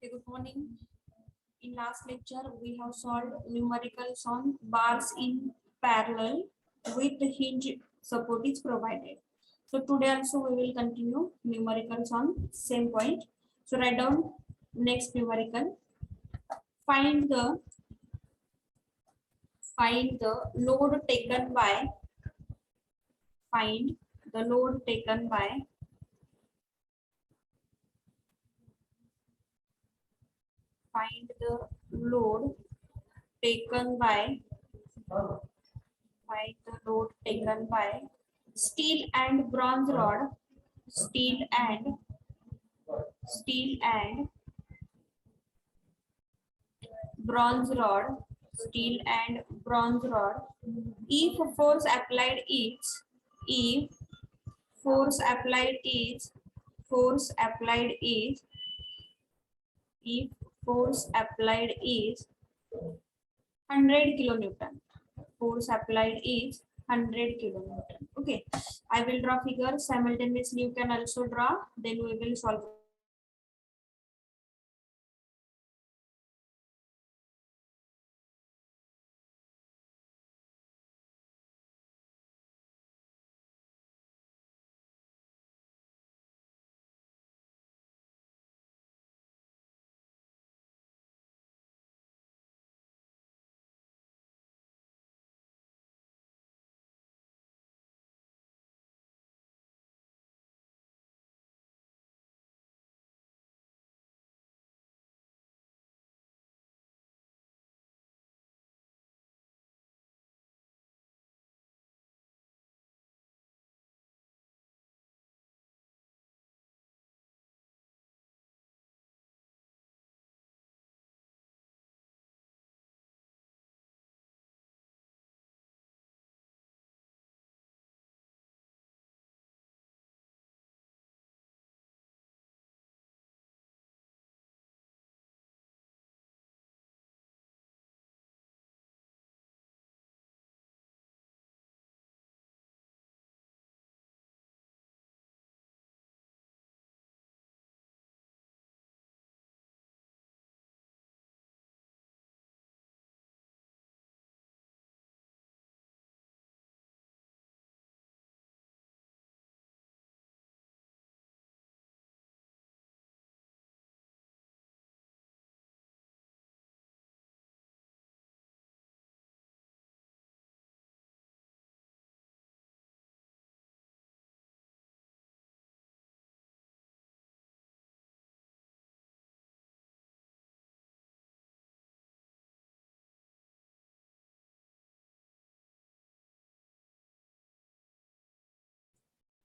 Okay, good morning. In last lecture, we have solved numericals on bars in parallel with the hinge support is provided. So today also we will continue numericals on same point. So write down next numerical. Find the load taken by find the load taken by find the load taken by steel and bronze rod, steel and steel and bronze rod, steel and bronze rod. If force applied is, if force applied is, force applied is, if force applied is 100 kilonewton, force applied is 100 kilonewton. Okay, I will draw figure simultaneously. You can also draw. Then we will solve.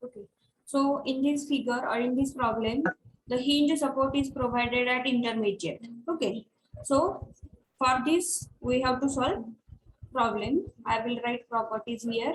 Okay. So in this figure or in this problem, the hinge support is provided at intermediate. Okay. So for this, we have to solve problem. I will write properties here.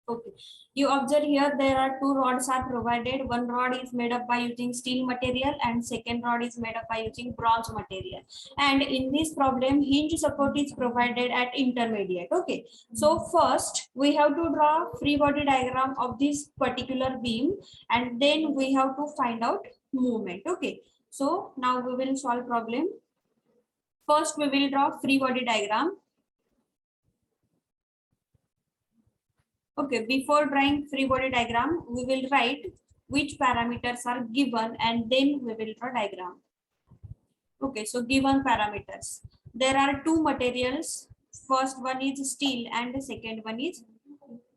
Okay. You observe here there are two rods are provided. One rod is made up by using steel material and second rod is made up by using bronze material. And in this problem, hinge support is provided at intermediate. Okay. So first we have to draw free body diagram of this particular beam and then we have to find out movement. Okay. So now we will solve problem. First we will draw free body diagram. Okay, before drawing free body diagram, we will write which parameters are given and then we will draw diagram. Okay, so given parameters. There are two materials. First one is steel and the second one is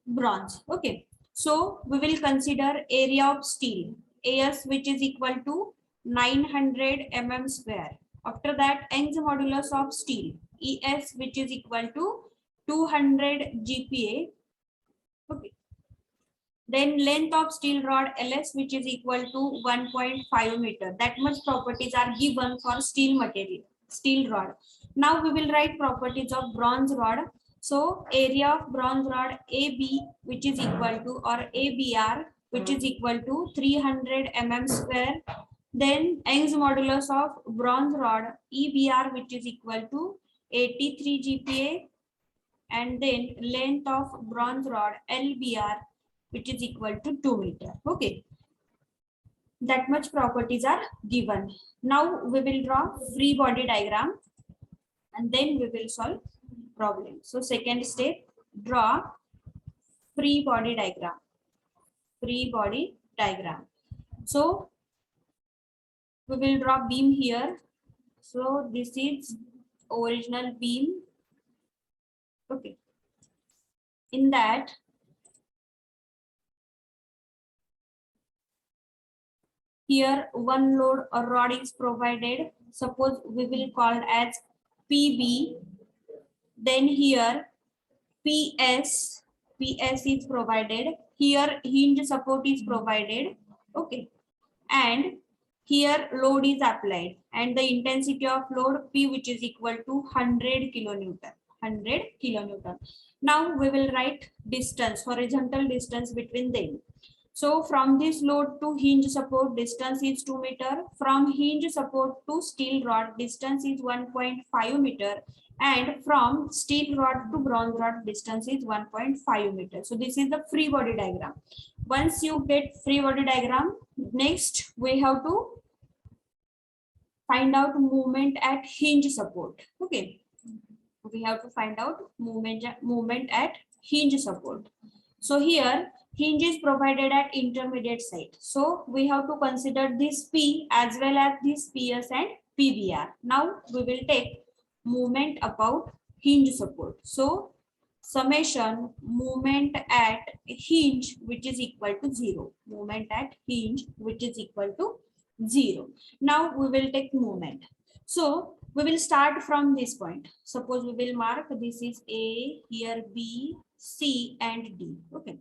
bronze. Okay, so we will consider area of steel, AS, which is equal to 900 mm square. After that, Young's modulus of steel, ES, which is equal to 200 GPa. Okay. Then length of steel rod LS, which is equal to 1.5 meter. That much properties are given for steel material, steel rod. Now we will write properties of bronze rod. So area of bronze rod AB, which is equal to, or ABR, which is equal to 300 mm square. Then Young's modulus of bronze rod EBR, which is equal to 83 GPa. And then length of bronze rod LBR, which is equal to 2 meter. Okay, that much properties are given. Now we will draw free body diagram and then we will solve problem. So second step, draw free body diagram. Free body diagram. So we will draw beam here. So this is original beam. Okay, in that here one load or rod is provided. Suppose we will call as PB. Then here PS is provided. Here hinge support is provided. Okay, and here load is applied and the intensity of load P, which is equal to 100 kilonewton. 100 kilonewton. Now we will write distance, horizontal distance between them. So from this load to hinge support, distance is 2 meter. From hinge support to steel rod, distance is 1.5 meter. And from steel rod to bronze rod, distance is 1.5 meter. So this is the free body diagram. Once you get free body diagram, next we have to find out movement at hinge support. Okay, we have to find out movement at hinge support. So here hinge is provided at intermediate side. So we have to consider this P as well as this PS and PBR. Now we will take movement about hinge support. So summation movement at hinge, which is equal to 0. Movement at hinge, which is equal to 0. Now we will take movement. So we will start from this point. Suppose we will mark this is A, here B, C and D. Okay.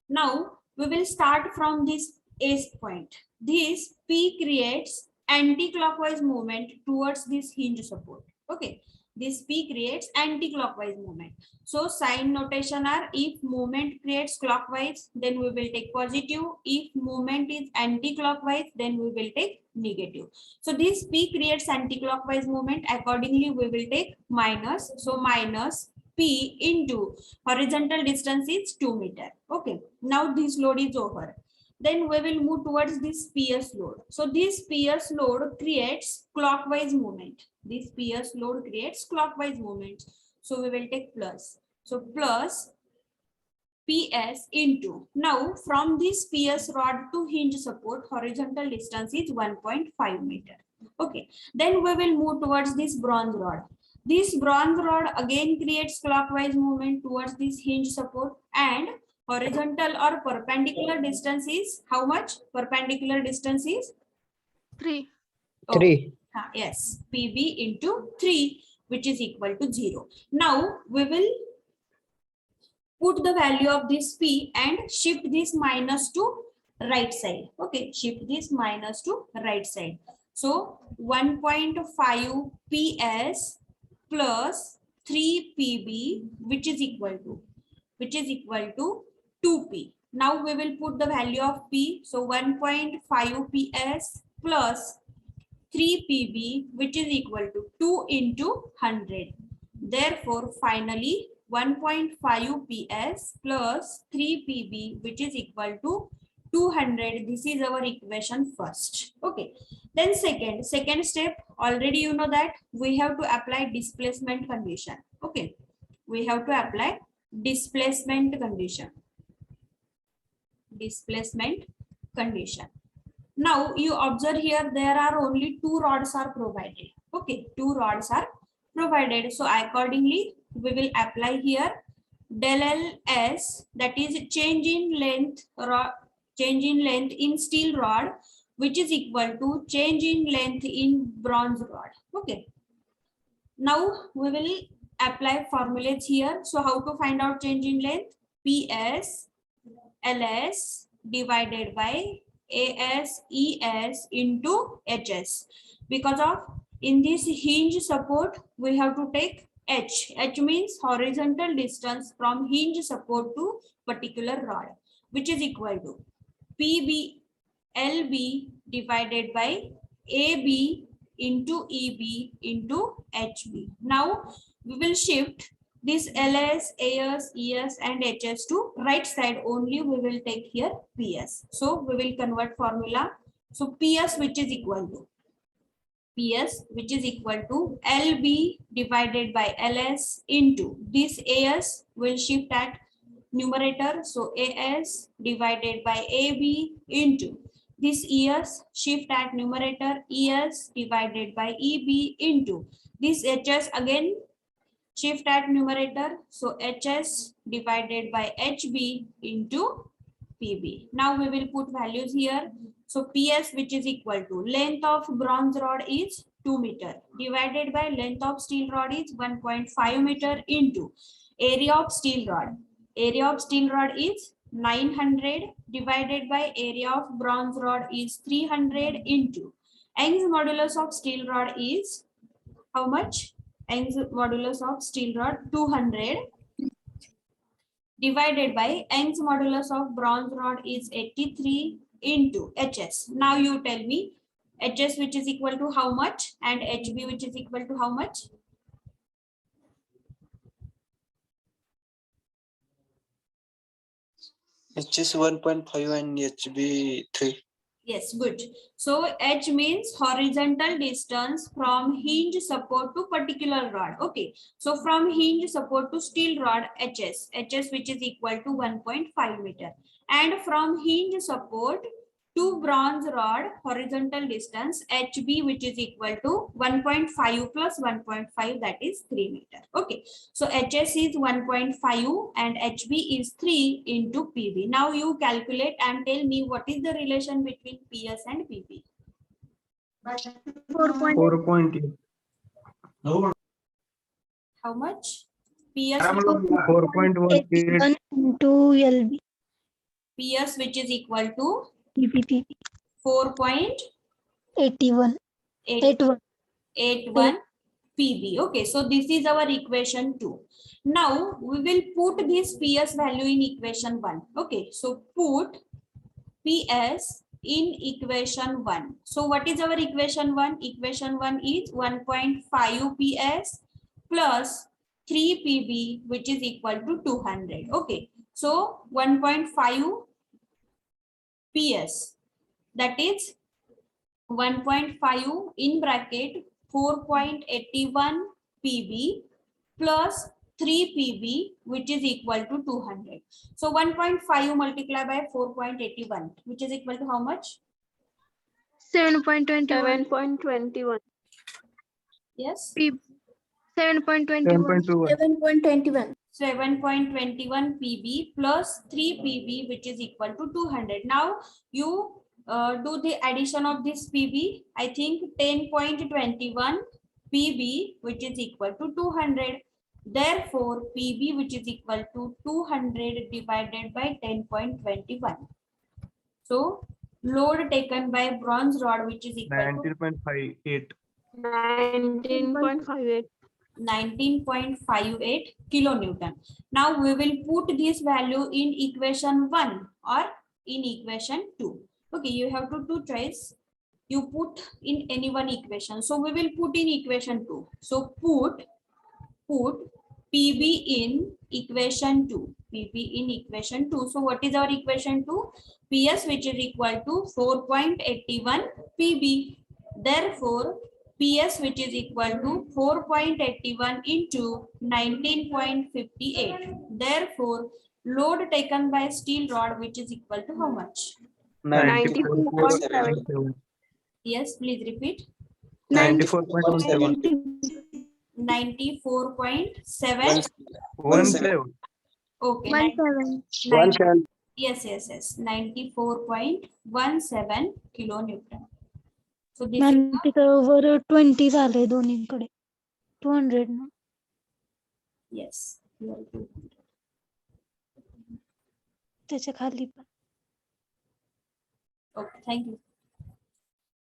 Now we will start from this A point. This P creates anti-clockwise movement towards this hinge support. Okay. This P creates anti-clockwise movement. So sign notation are, if movement creates clockwise, then we will take positive. If movement is anti-clockwise, then we will take negative. So this P creates anti-clockwise movement. Accordingly, we will take minus. So minus P into horizontal distance is 2 meter. Okay. Now this load is over. Then we will move towards this PS load. So this PS load creates clockwise movement. This PS load creates clockwise movement. So we will take plus. So plus PS into. Now from this PS rod to hinge support, horizontal distance is 1.5 meter. Okay. Then we will move towards this bronze rod. This bronze rod again creates clockwise movement towards this hinge support, and horizontal or perpendicular distance is how much? Perpendicular distance is 3. 3. Yes, PB into 3, which is equal to 0. Now we will put the value of this P and shift this minus to right side. Okay, shift this minus to right side. So 1.5 PS plus 3 PB, which is equal to 2P. Now we will put the value of P. So 1.5 PS plus 3 PB, which is equal to 2 into 100. Therefore, finally 1.5 PS plus 3 PB, which is equal to 200. This is our equation first. Okay. Then second step, already you know that we have to apply displacement condition. Okay. We have to apply displacement condition. Displacement condition. Now you observe here there are only two rods are provided. Okay, two rods are provided. So accordingly we will apply here del ls, that is change in length in steel rod, which is equal to change in length in bronze rod. Okay. Now we will apply formulas here. So how to find out change in length? PS ls divided by as es into hs. Because of in this hinge support we have to take h. H means horizontal distance from hinge support to particular rod, which is equal to pb lb divided by ab into eb into hb. Now we will shift this ls, as, es and hs to right side only. We will take here ps. So we will convert formula. So ps which is equal to lb divided by ls into this as will shift at numerator. So as divided by ab into this es shift at numerator, es divided by eb into this hs again shift at numerator. So hs divided by hb into pb. Now we will put values here. So ps which is equal to length of bronze rod is 2 meter divided by length of steel rod is 1.5 meter into area of steel rod. Area of steel rod is 900 divided by area of bronze rod is 300 into Young's modulus of steel rod is how much? Young's modulus of steel rod 200 divided by Young's modulus of bronze rod is 83 into HS. Now you tell me HS which is equal to how much and HB which is equal to how much? HS 1.5 and HB 3. Yes, good. So H means horizontal distance from hinge support to particular rod. Okay. So from hinge support to steel rod HS which is equal to 1.5 meter. And from hinge support to bronze rod horizontal distance HB which is equal to 1.5 plus 1.5, that is 3 meter. Okay. So HS is 1.5 and HB is 3 into PB. Now you calculate and tell me what is the relation between PS and PB. 4.8. How much? PS 4.18 into LB. PS which is equal to PPP 4.81 81. PB. Okay, so this is our equation 2. Now we will put this PS value in equation 1. Okay, so put PS in equation 1. So what is our equation 1? Equation 1 is 1.5 PS plus 3 PB which is equal to 200. Okay, so 1.5 PS, that is 1.5 in bracket 4.81 PB plus 3 PB which is equal to 200. So 1.5 multiplied by 4.81 which is equal to how much? 7.21. 7.21. Yes. 7.21. 7.21. 7.21 PB plus 3 PB which is equal to 200. Now you do the addition of this PB. I think 10.21 PB which is equal to 200. Therefore, PB which is equal to 200 divided by 10.21. So, load taken by bronze rod which is equal to 19.58. 19.58. 19.58 kilonewton. Now we will put this value in equation 1 or in equation 2. Okay, you have to do choice. You put in any one equation. So we will put in equation 2. So put PB in equation 2. PB in equation 2. So what is our equation 2? PS which is equal to 4.81 PB. Therefore, PS which is equal to 4.81 into 19.58. Therefore, load taken by steel rod which is equal to how much? 94.7. Yes, please repeat. 94.17. 94.7. 17. Okay. 17. Yes, yes, yes. 94.17 kilonewton. So this is ma'am तिथं वर 20 झाले दोन्हीकडे 200 ना yes. Here 200. त्याच्या खाली पण Okay, thank you.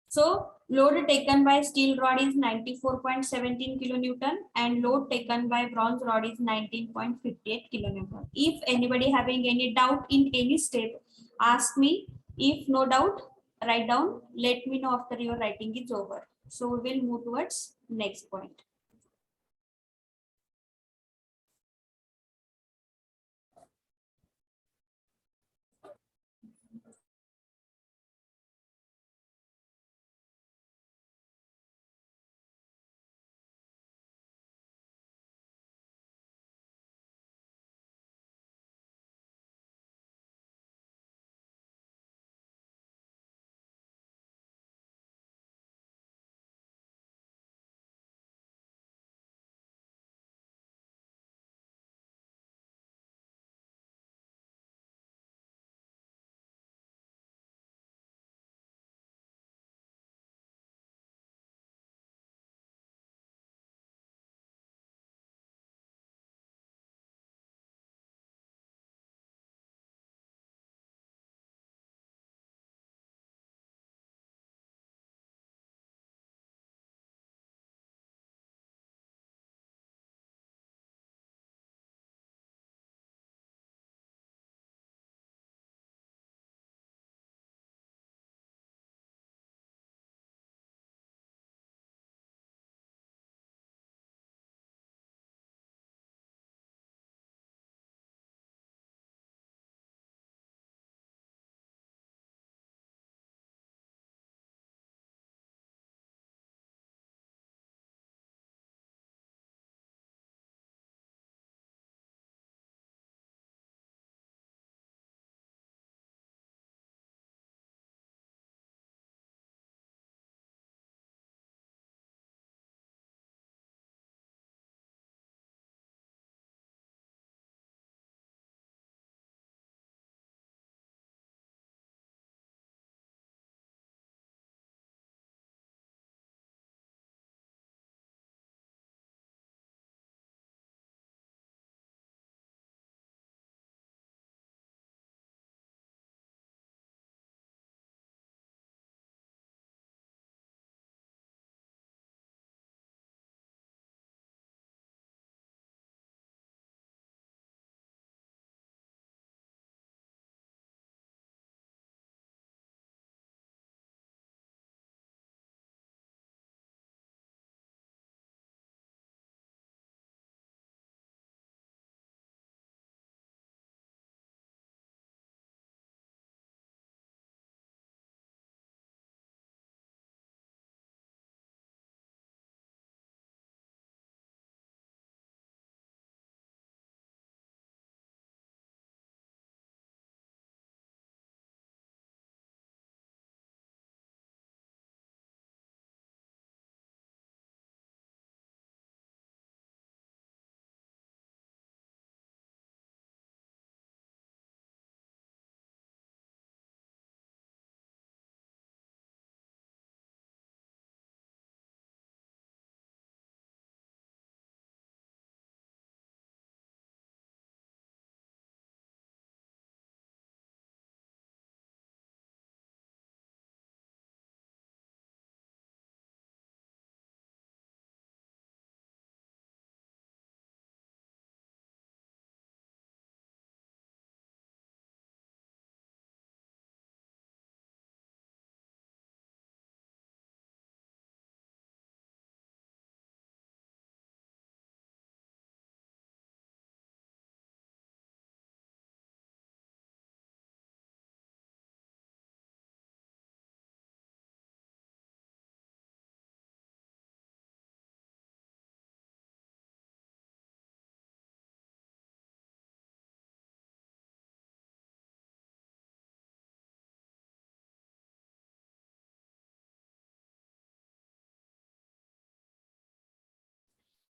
So load taken by steel rod is 94.17 kilonewton and load taken by bronze rod is 19.58 kilonewton. If anybody having any doubt in any step, ask me. If no doubt, write down. Let me know after your writing is over. So we will move towards next point.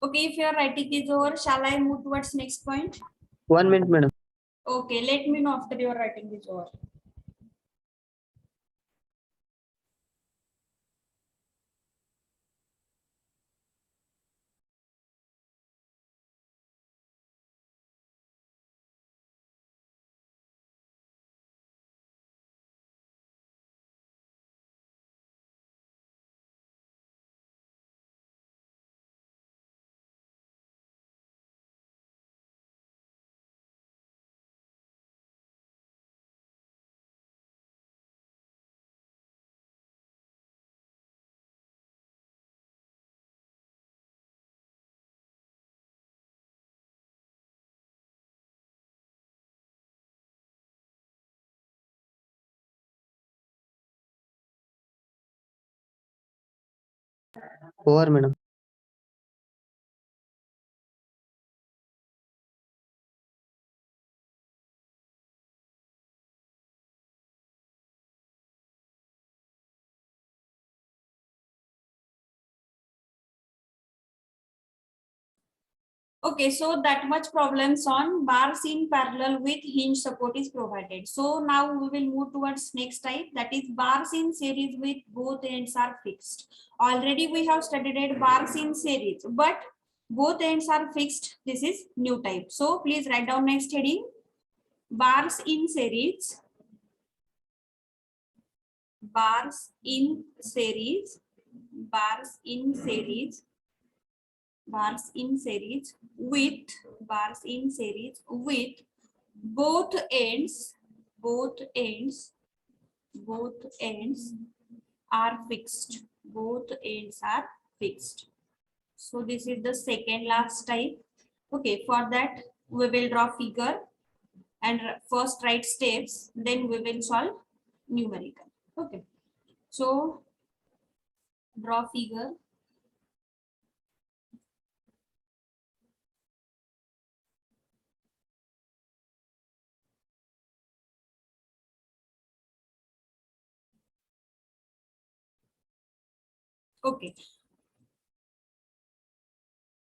Okay, if your writing is over, shall I move towards next point? 1 minute, madam. Okay, let me know after your writing is over. Over, madam. Okay, so that much problems on bars in parallel with hinge support is provided. So now we will move towards next type, that is bars in series with both ends are fixed. Already we have studied it bars in series, but both ends are fixed. This is new type. So please write down next heading, bars in series, bars in series, bars in series, bars in series with bars in series with both ends both ends both ends are fixed, both ends are fixed. So this is the second last type. Okay, for that we will draw figure and first write steps, then we will solve numerical. Okay, so draw figure. Okay,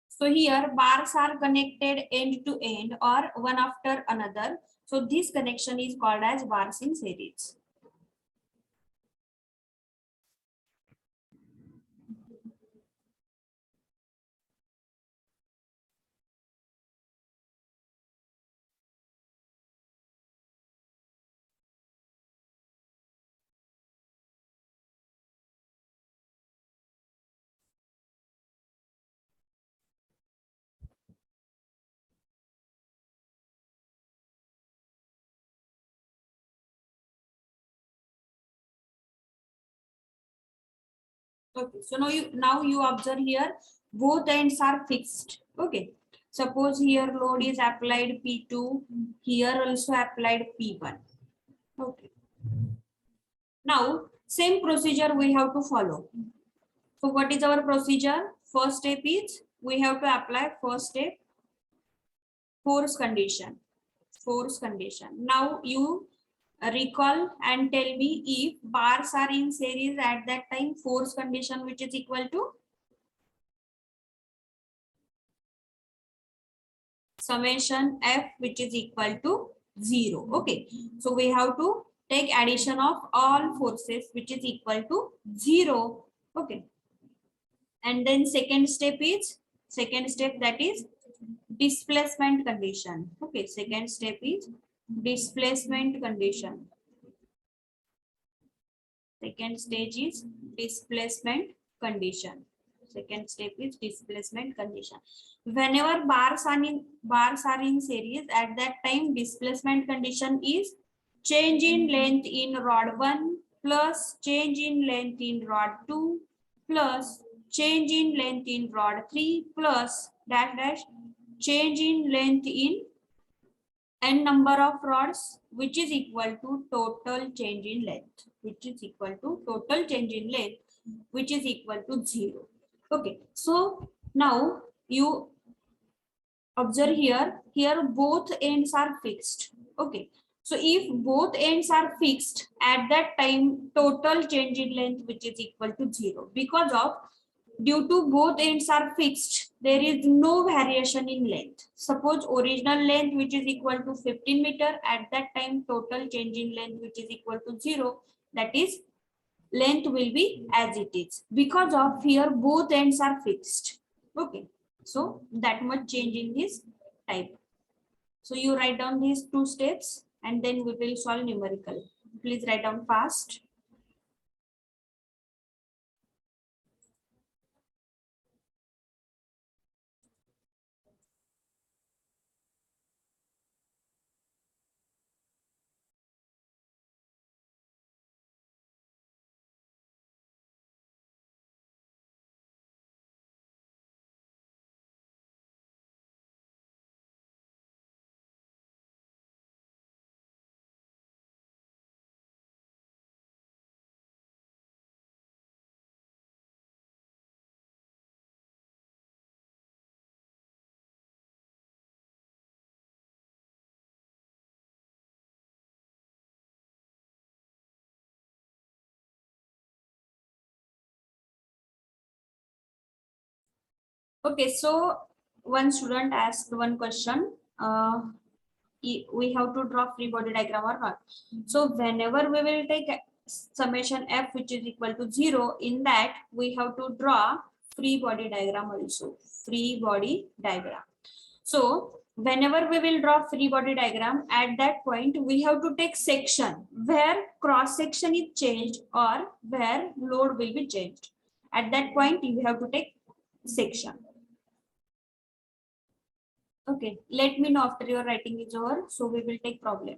so here bars are connected end to end or one after another. So this connection is called as bars in series. Okay, so now you observe here both ends are fixed. Okay, suppose here load is applied P2, here also applied P1. Okay, now same procedure we have to follow. So what is our procedure? First step is we have to apply first step force condition. Force condition. Now you recall and tell me if bars are in series at that time, force condition which is equal to summation F which is equal to 0. Okay, so we have to take addition of all forces which is equal to 0. Okay, and then second step that is displacement condition. Okay, second step is displacement condition. Second stage is displacement condition. Second step is displacement condition. Whenever bars are in series, at that time displacement condition is change in length in rod 1 plus change in length in rod 2 plus change in length in rod 3 plus dash dash change in length in n number of rods which is equal to total change in length, which is equal to total change in length which is equal to 0. Okay, so now you observe here both ends are fixed. Okay, so if both ends are fixed, at that time total change in length which is equal to 0 because of due to both ends are fixed, there is no variation in length. Suppose original length which is equal to 15 meter, at that time total change in length which is equal to 0, that is length will be as it is, because of here both ends are fixed. Okay, so that much change in this type. So you write down these two steps and then we will solve numerical. Please write down fast. Okay, so one student asked one question. We have to draw free body diagram or not. So whenever we will take summation f which is equal to 0, in that we have to draw free body diagram also. Free body diagram. So whenever we will draw free body diagram, at that point we have to take section where cross section is changed or where load will be changed. At that point you have to take section. Okay, let me know after your writing is over, so we will take problem.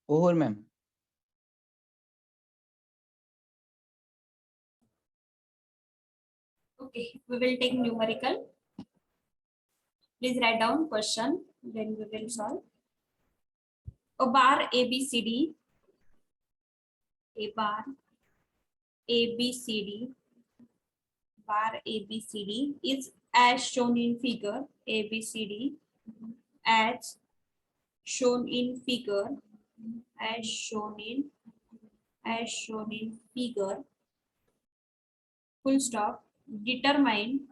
Over, ma'am. Okay, we will take numerical. Please write down question, then we will solve. A bar ABCD, a bar ABCD, bar ABCD is as shown in figure. ABCD as shown in figure, as shown in figure. Full stop. Determine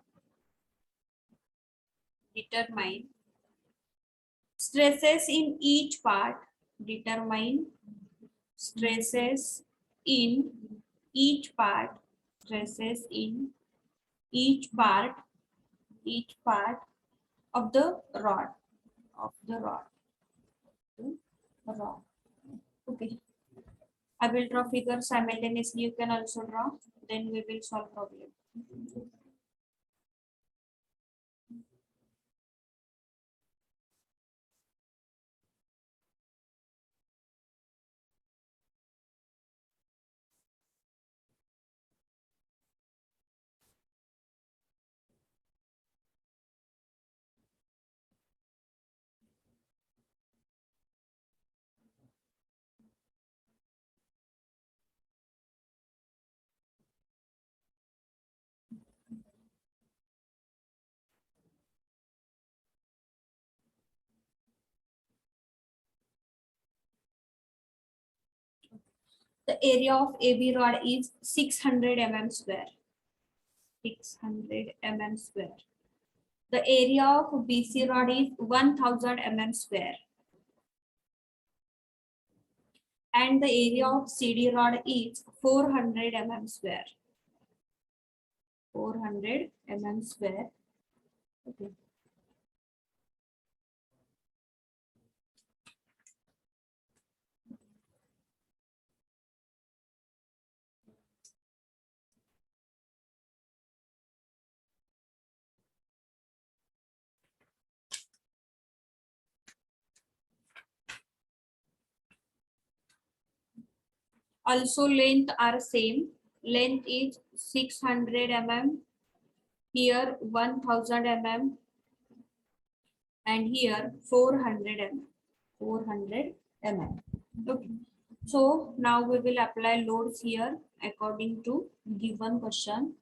stresses in each part. Determine stresses in each part. Stresses in each part of the rod. Okay, I will draw figure simultaneously. You can also draw, then we will solve problem. The area of AB rod is 600 mm square. 600 mm square. The area of BC rod is 1000 mm square. And the area of CD rod is 400 mm square. 400 mm square. Okay. Also length are same. Length is 600 mm. Here 1000 mm. And here 400 mm. 400 mm. Okay. So now we will apply loads here according to given question.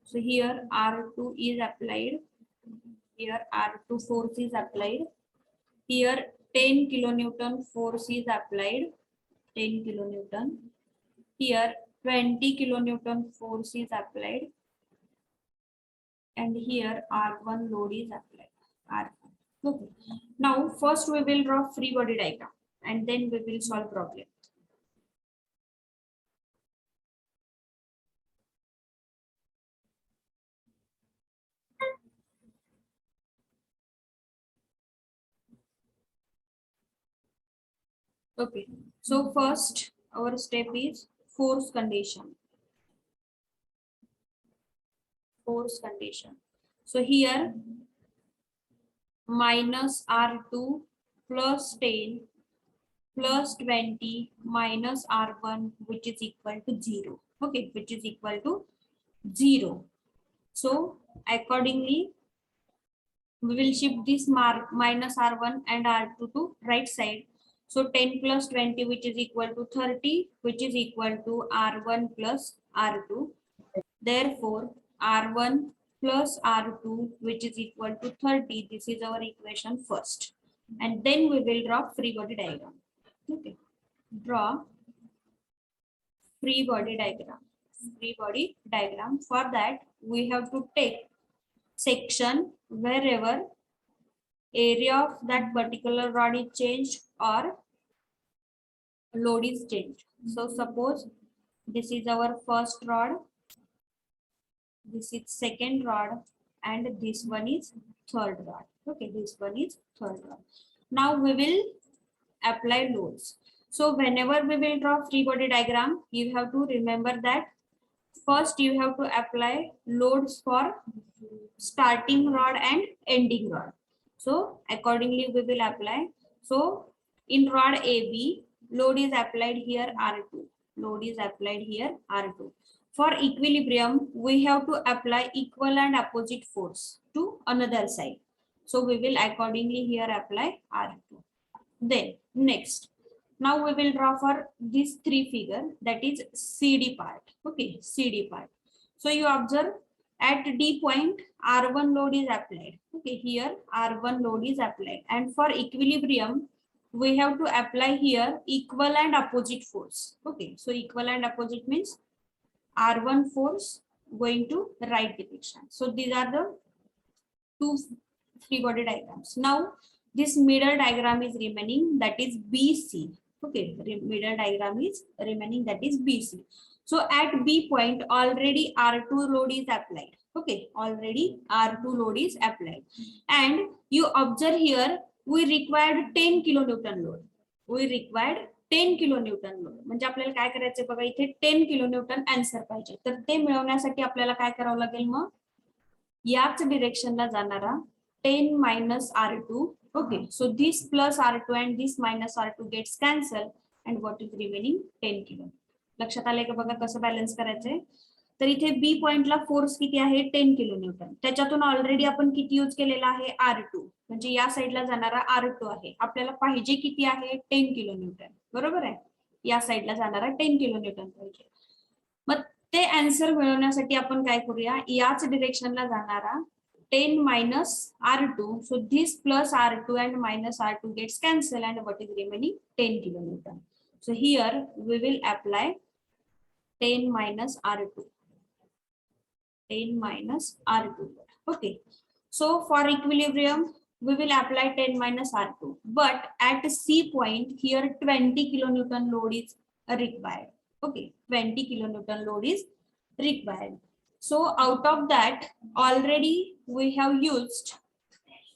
So here R2 is applied. Here R2 force is applied. Here 10 kilonewton force is applied. 10 kilonewton. Here 20 kilonewton force is applied. And here R1 load is applied. R1. Okay. Now first we will draw free body diagram and then we will solve problem. Okay, so first our step is force condition. Force condition. So here minus R2 plus 10 plus 20 minus R1 which is equal to 0. Okay, which is equal to 0. So accordingly we will shift this mark minus R1 and R2 to right side. So 10 plus 20 which is equal to 30 which is equal to R1 plus R2. Therefore R1 plus R2 which is equal to 30. This is our equation first. And then we will draw free body diagram. Okay. Draw free body diagram. Free body diagram. For that we have to take section wherever area of that particular rod is changed or load is changed. So suppose this is our first rod, this is second rod, and this one is third rod. Okay, this one is third rod. Now we will apply loads. So whenever we will draw free body diagram, you have to remember that first you have to apply loads for starting rod and ending rod. So accordingly we will apply. So in rod AB, load is applied here R2. Load is applied here R2. For equilibrium, we have to apply equal and opposite force to another side. So we will accordingly here apply R2. Then next, now we will draw for this three figure, that is CD part. Okay, CD part. So you observe at D point R1 load is applied. Okay, here R1 load is applied, and for equilibrium we have to apply here equal and opposite force. Okay, so equal and opposite means R1 force going to right direction. So these are the two free body diagrams. Now this middle diagram is remaining, that is BC. Okay, middle diagram is remaining, that is BC. So at B point already R2 load is applied. Okay, already R2 load is applied. And you observe here we required 10 kilonewton load. We required 10 kilonewton load. म्हणजे आपल्याला काय करायचं बघा, इथे 10 kilonewton answer पाहिजे. तर ते मिळवण्यासाठी आपल्याला काय करावं लागेल, मग याच डिरेक्शनला जाणारा 10 minus R2. Okay, so this plus R2 and this minus R2 gets cancelled, and what is remaining 10 kilo. लक्षात आलंय का बघा कसं बॅलन्स करायचंय. तर इथे बी पॉइंटला फोर्स किती आहे 10 kilonewton. त्याच्यातून ऑलरेडी आपण किती यूज केलेला आहे R2, म्हणजे या साईडला जाणारा R2 आहे. आपल्याला पाहिजे किती आहे 10 kilonewton. बरोबर आहे, या साईडला जाणारा 10 kilonewton पाहिजे. मग ते आन्सर मिळवण्यासाठी आपण काय करूया, याच डिरेक्शनला जाणारा 10 minus R2. So this plus R2 and minus R2 gets cancelled, and what is remaining 10 kilonewton. So here we will apply 10 minus R2. 10 minus R2. Okay. So for equilibrium, we will apply 10 minus R2. But at C point, here 20 kilonewton load is required. Okay. 20 kilonewton load is required. So out of that, already we have used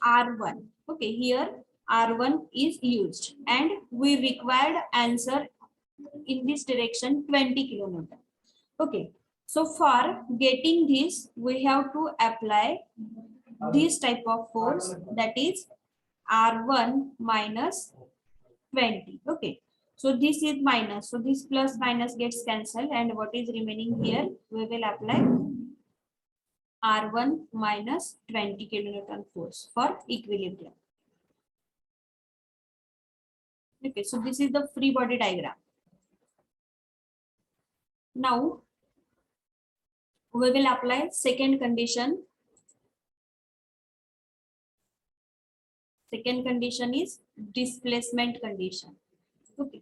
R1. Okay. Here R1 is used. And we required answer in this direction 20 kilonewton. Okay, so for getting this, we have to apply this type of force, that is R1 minus 20. Okay, so this is minus, so this plus minus gets cancelled, and what is remaining here, we will apply R1 minus 20 kilonewton force for equilibrium. Okay, so this is the free body diagram. Now we will apply second condition. Second condition is displacement condition. Okay.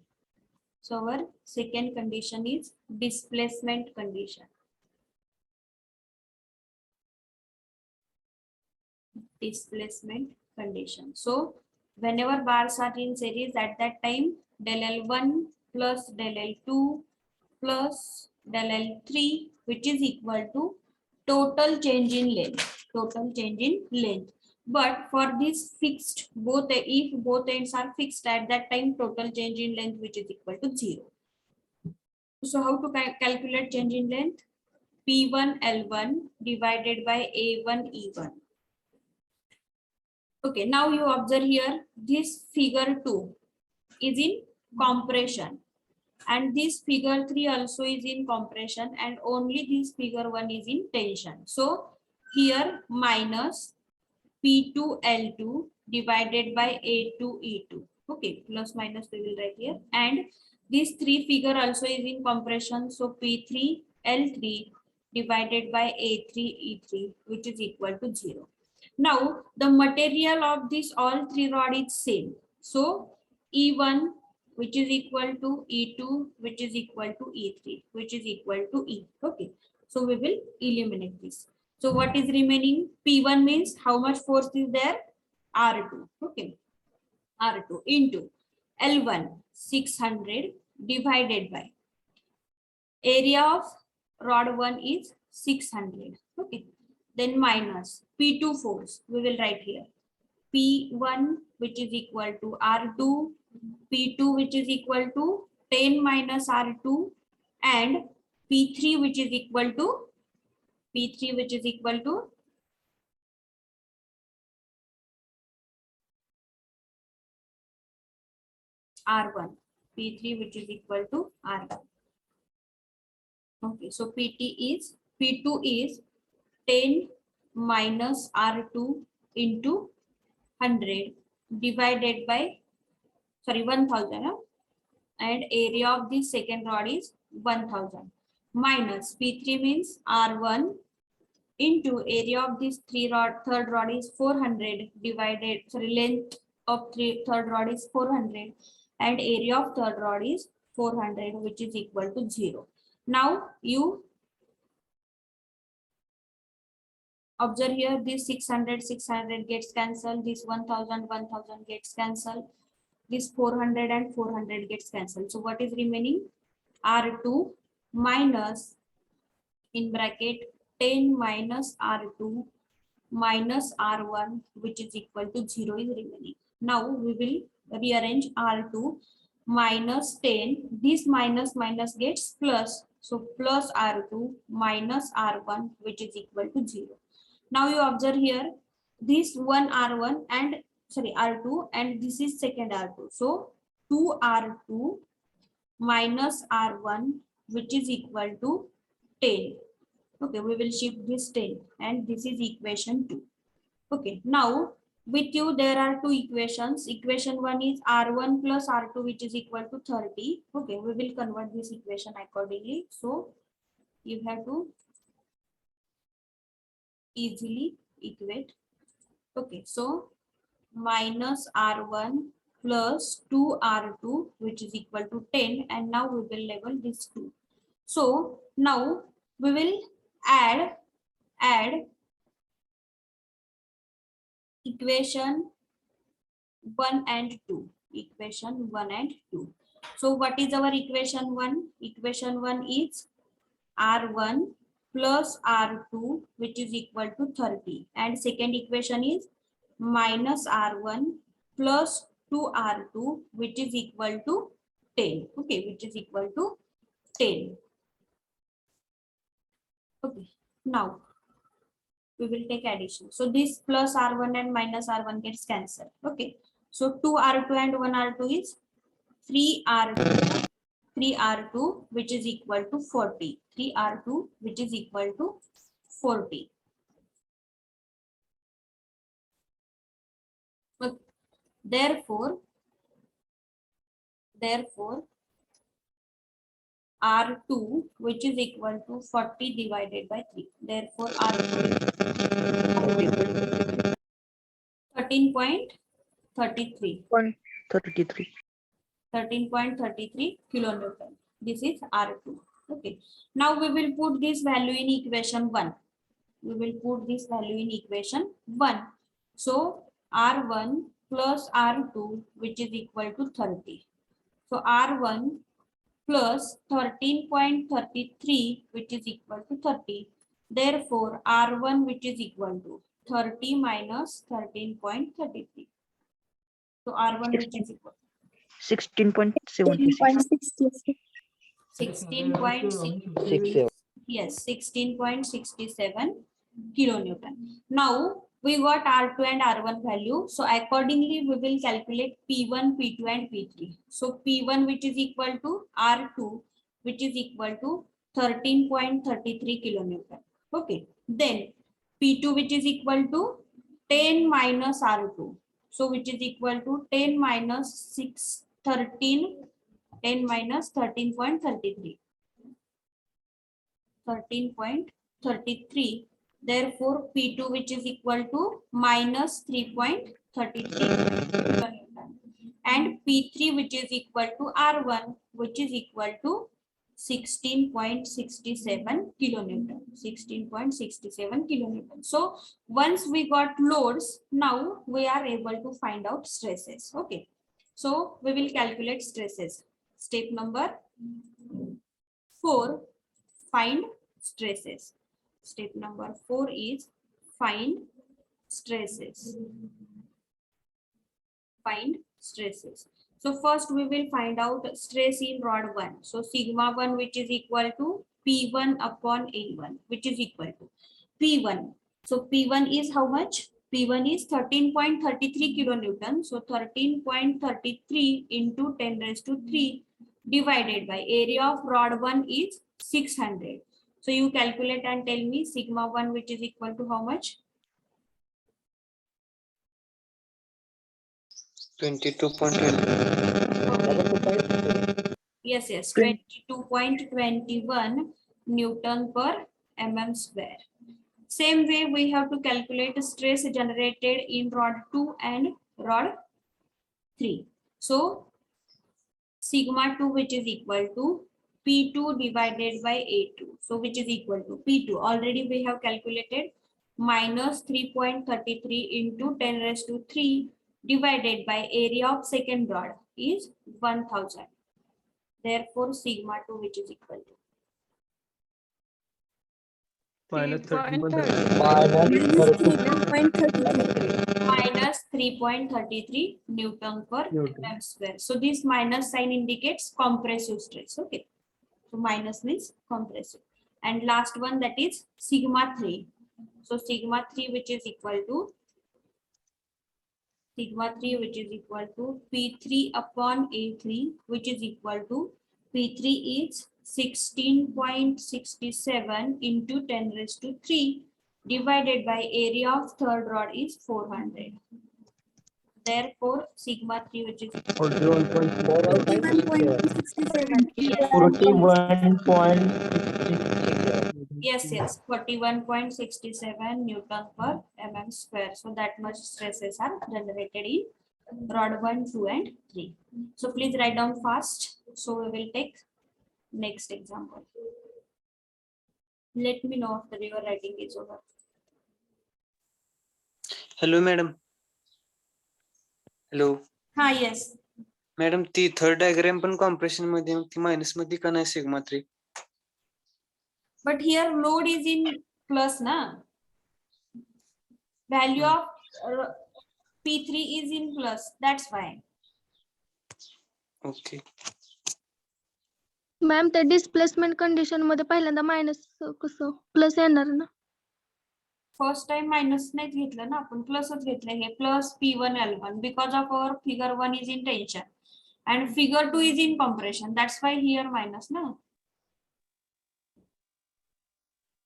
So our second condition is displacement condition. Displacement condition. So whenever bars are in series, at that time del L1 plus del L2 plus del L3, which is equal to total change in length. Total change in length. But for this fixed, if both ends are fixed, at that time total change in length which is equal to 0. So how to calculate change in length? P1 L1 divided by A1 E1. Okay, now you observe here, this figure 2 is in compression, and this figure 3 also is in compression, and only this figure 1 is in tension. So here minus P2 L2 divided by A2 E2. Okay, plus minus we will write here. And this 3 figure also is in compression. So P3 L3 divided by A3 E3, which is equal to 0. Now the material of this all 3 rod is same. So E1 which is equal to E2, which is equal to E3, which is equal to E. Okay, so we will eliminate this. So what is remaining? P1 means how much force is there? R2. Okay. R2 into L1 600 divided by area of rod 1 is 600. Okay. Then minus P2 force. We will write here. P1 which is equal to R2. P2 which is equal to 10 minus R2. And P3 which is equal to R1. P3 which is equal to R1. Okay, so P2 is 10 minus R2 into 100 divided by 1000, and area of the second rod is 1000, minus P3 means R1 into area of this third rod is 400 divided, length of third rod is 400, and area of third rod is 400, which is equal to 0. Now you observe here, this 600 gets cancelled, this 1000 gets cancelled, this 400 and 400 gets cancelled. So what is remaining? R2 minus, in bracket, 10 minus R2 minus R1, which is equal to 0 is remaining. Now we will rearrange R2 minus 10. This minus gets plus. So plus R2 minus R1, which is equal to 0. Now you observe here, this one R1 and R2, and this is second R2. So 2 R2 minus R1, which is equal to 10. Okay, we will shift this 10, and this is equation 2. Okay, now with you there are two equations. Equation 1 is R1 plus R2, which is equal to 30. Okay, we will convert this equation accordingly. So you have to easily equate. Okay, so minus R1 plus 2 R2, which is equal to 10, and now we will label this 2. So now we will add equation 1 and 2. Equation 1 and 2. So what is our equation 1? Equation 1 is R1 plus R2, which is equal to 30. And second equation is minus R1 plus 2R2, which is equal to 10. Okay, which is equal to 10. Okay, now we will take addition. So this plus R1 and minus R1 gets cancelled. Okay, so 2R2 and 1R2 is 3R2 which is equal to 40. 3R2 which is equal to 40. But therefore R2 which is equal to 40 divided by 3. Therefore R2 is 13.33. 33. 13.33 kilonewton. This is R2. Okay. Now we will put this value in equation 1. We will put this value in equation 1. So R1 plus R2 which is equal to 30. So R1 plus 13.33 which is equal to 30. Therefore R1 which is equal to 30 minus 13.33. So R1 which is equal 16.76. 16.6, yes, 16.67 kilonewton. Now we got R2 and R1 value. So accordingly we will calculate P1, P2 and P3. So P1 which is equal to R2 which is equal to 13.33 kilonewton. Okay. Then P2 which is equal to 10 minus R2. So which is equal to 10 minus 10 minus 13.33. 13.33. Therefore, P2 which is equal to minus 3.33 and P3 which is equal to R1 which is equal to 16.67 kilonewton. 16.67 kilonewton. So once we got loads, now we are able to find out stresses. Okay. So we will calculate stresses. Step number 4, find stresses. Step number 4 is find stresses. Find stresses. So first we will find out stress in rod 1. So sigma 1 which is equal to P1 upon A1 which is equal to P1. So P1 is how much? P1 is 13.33 kilonewton. So 13.33 into 10 raised to 3 divided by area of rod 1 is 600. So you calculate and tell me sigma 1 which is equal to how much? 22.20. Yes, 22.21 Newton per mm square. Same way we have to calculate stress generated in rod 2 and rod 3. So sigma 2 which is equal to P2 divided by A2. So which is equal to P2. Already we have calculated minus 3.33 into 10 raised to 3 divided by area of second rod is 1000. Therefore, sigma 2 which is equal to minus 3.33 Newton per mm square. So this minus sign indicates compressive stress. Okay. So minus means compressive. And last one that is sigma 3. So sigma 3 which is equal to P3 upon A3 which is equal to P3 is 16.67 into 10 raised to 3 divided by area of third rod is 400. Therefore, sigma 3 which is 41.67. yes, 41.67 Newton per mm square. So that much stresses are generated in rod 1, 2 and 3. So please write down fast. So we will take next example. Let me know after your writing is over. Hello madam. Hello Ha, yes. Madam, ती third diagram पण compression मध्ये ती minus मध्ये का नाही sigma 3? But here load is in plus, na? Value of P3 is in plus. That's why. Okay. Ma'am ते displacement condition मध्ये पहिल्यांदा मायनस कसं प्लस येणार ना? First time minus नाही घेतलं ना आपण, प्लसच घेतलं हे plus P1 L1 because of our figure 1 is in tension and figure 2 is in compression. That's why here minus ना.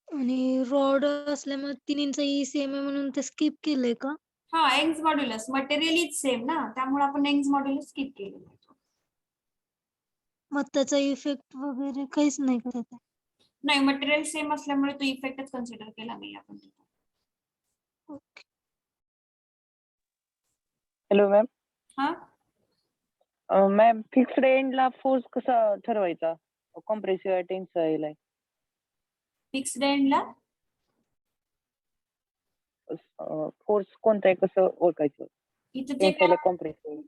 आणि रॉड असल्यामुळे तिन्हींचाही सेम आहे म्हणून ते स्किप केलंय का? हा, Young's modulus material is same ना, त्यामुळे आपण यंग्स मॉड्युलस स्किप केलेलं आहे. मग त्याचा इफेक्ट वगैरे काहीच नाही का त्याचा? नाही, मटेरियल सेम असल्यामुळे तो इफेक्टच कन्सिडर केला नाही आपण. ओके. Hello ma'am. हा, मॅम फिक्स्ड एंडला फोर्स कसा ठरवायचा? कॉम्प्रेसिव्ह आहे टेन्साईल आहे? फिक्स्ड एंडला फोर्स कोणता आहे कसं ओळखायचं? इथं जे टेन्साईल कॉम्प्रेसिव्ह?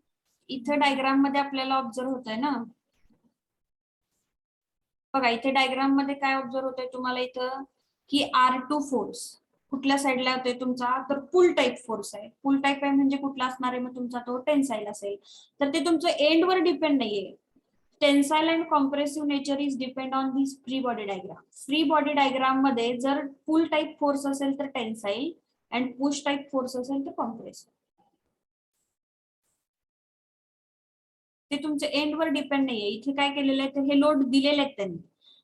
इथं डायग्राम मध्ये आपल्याला ऑब्झर्व होत आहे ना, बघा इथे डायग्राम मध्ये काय ऑब्झर्व होत आहे तुम्हाला इथं की R2 फोर्स कुठल्या साईडला होतोय तुमचा, तर पुल टाईप फोर्स आहे. पुल टाईप आहे म्हणजे कुठला असणार आहे, मग तुमचा तो टेन्साईल असेल. तर ते तुमचं एंडवर डिपेंड नाहीये. Tensile and compressive nature is depend on this free body diagram. Free body diagram मध्ये जर पुल टाईप फोर्स असेल तर tensile and push type force असेल तर कॉम्प्रेसिव्ह. ते तुमच्या एंडवर डिपेंड नाहीये. इथे काय केलेलं आहे, तर हे लोड दिलेले आहेत त्यांनी,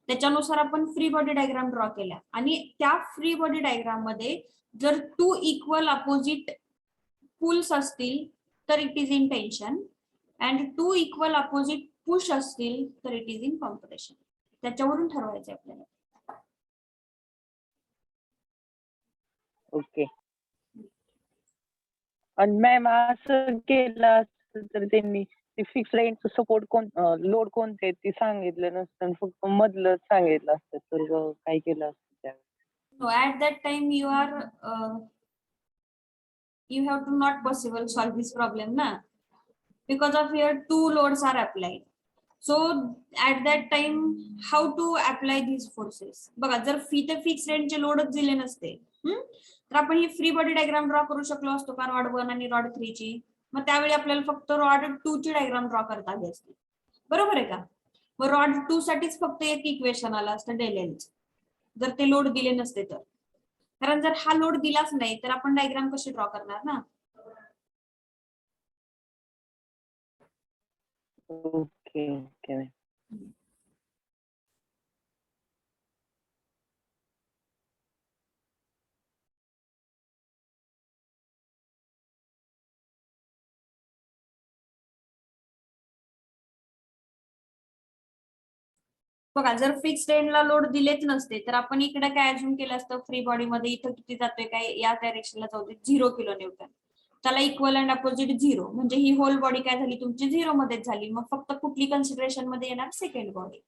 त्याच्यानुसार आपण फ्री बॉडी डायग्राम ड्रॉ केल्या आणि त्या फ्री बॉडी डायग्राम मध्ये जर 2 इक्वल अपोजिट पुल्स असतील तर it is in tension and 2 equal opposite push असतील तर इट इज इन कॉम्प्रेशन. त्याच्यावरून ठरवायचं आपल्याला. ओके. आणि मॅम असं केलं असतं तर त्यांनी ते फिक्स्ड एंडचं सपोर्ट लोड कोणते ते सांगितलं नसतं, फक्त मधलं सांगितलं असतं तर काय केलं असतं त्यावेळेस? No, at that time you have to not possible solve this problem na, because of here 2 loads are applied. So at that time how to apply these forces? बघा जर फिक्स रेंजचे लोडच दिले नसते तर आपण ही फ्री बॉडी डायग्राम ड्रॉ करू शकलो असतो का रॉड 1 आणि रॉड 3 ची. मग त्यावेळी आपल्याला फक्त रॉड 2 ची डायग्राम ड्रॉ करता आली असती, बरोबर आहे का? मग रॉड 2 साठीच फक्त एक इक्वेशन आलं असतं डेल एलचं, जर ते लोड दिले नसते तर. कारण जर हा लोड दिलाच नाही तर आपण डायग्राम कशी ड्रॉ करणार ना. Okay okay. बघा जर फिक्स्ड एंडला लोड दिलेच नसते तर आपण इकडे काय अज्युम केलं असतं, फ्री बॉडी मध्ये इथं किती जातोय काय या डायरेक्शनला जाऊ दे 0 किलो न्यूटन, त्याला इक्वल अँड अपोजिट 0, म्हणजे ही होल बॉडी काय झाली तुमची 0 मध्येच झाली. मग फक्त कुठली कन्सिडरेशन मध्ये येणार, second body.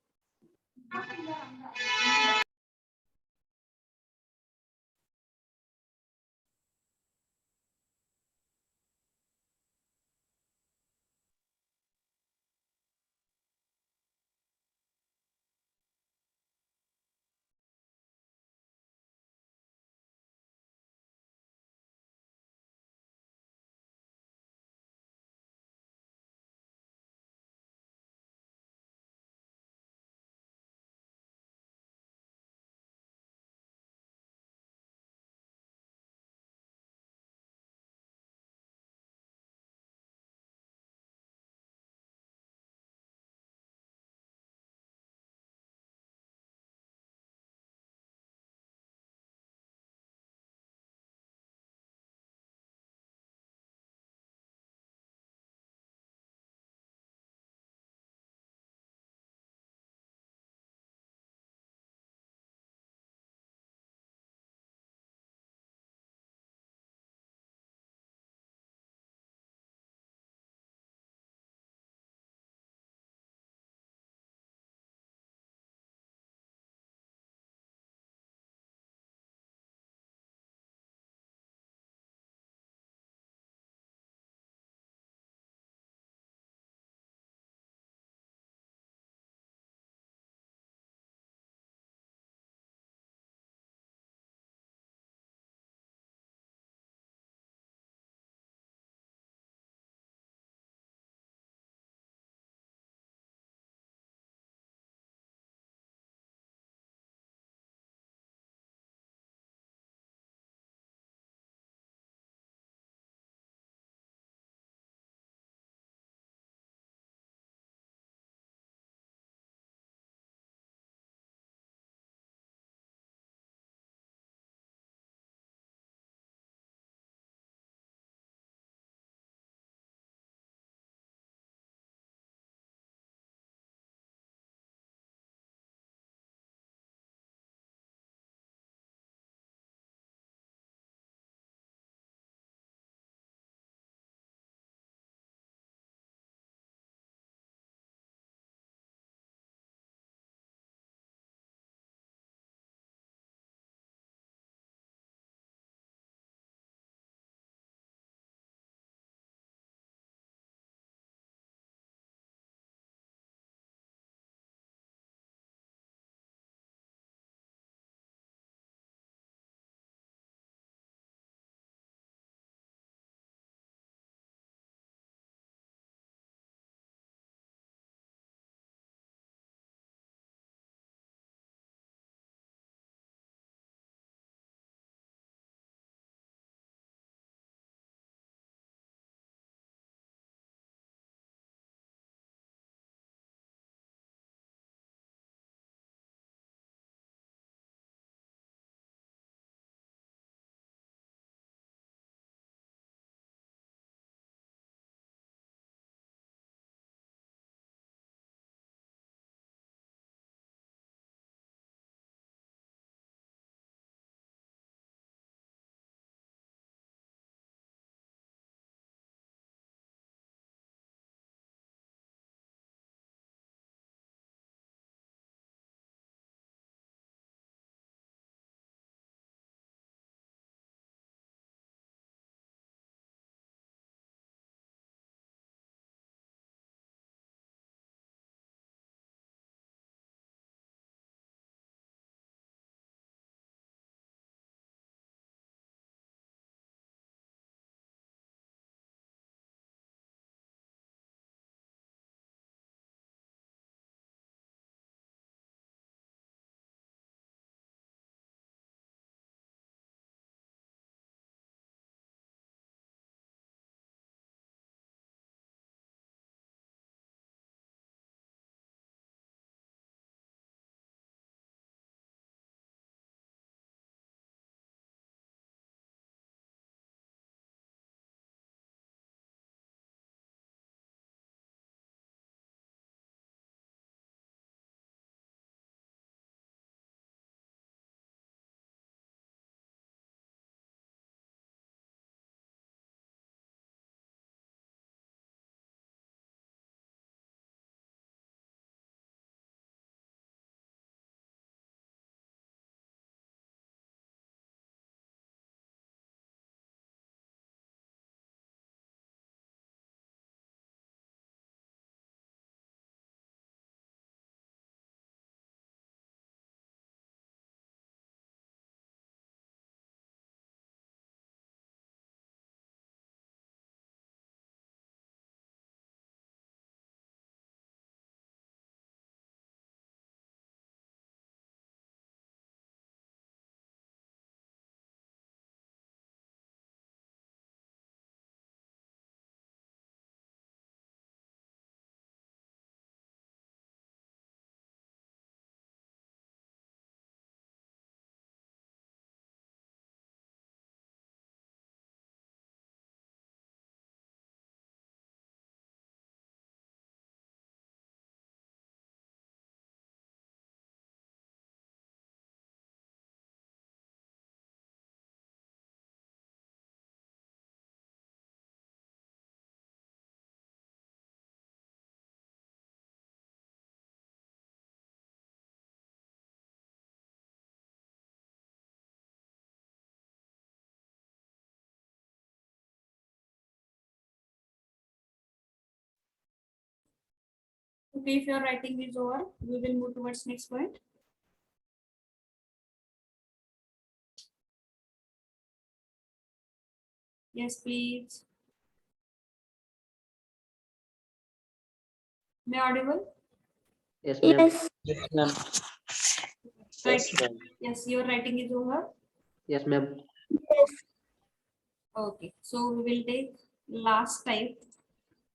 Okay, if your writing is over, we will move towards next point. Yes, please. May I audible? Yes, ma'am. Yes. Yes, ma'am. Right. Yes, ma'am. Yes, your writing is over. Yes, ma'am. Okay, so we will take last type,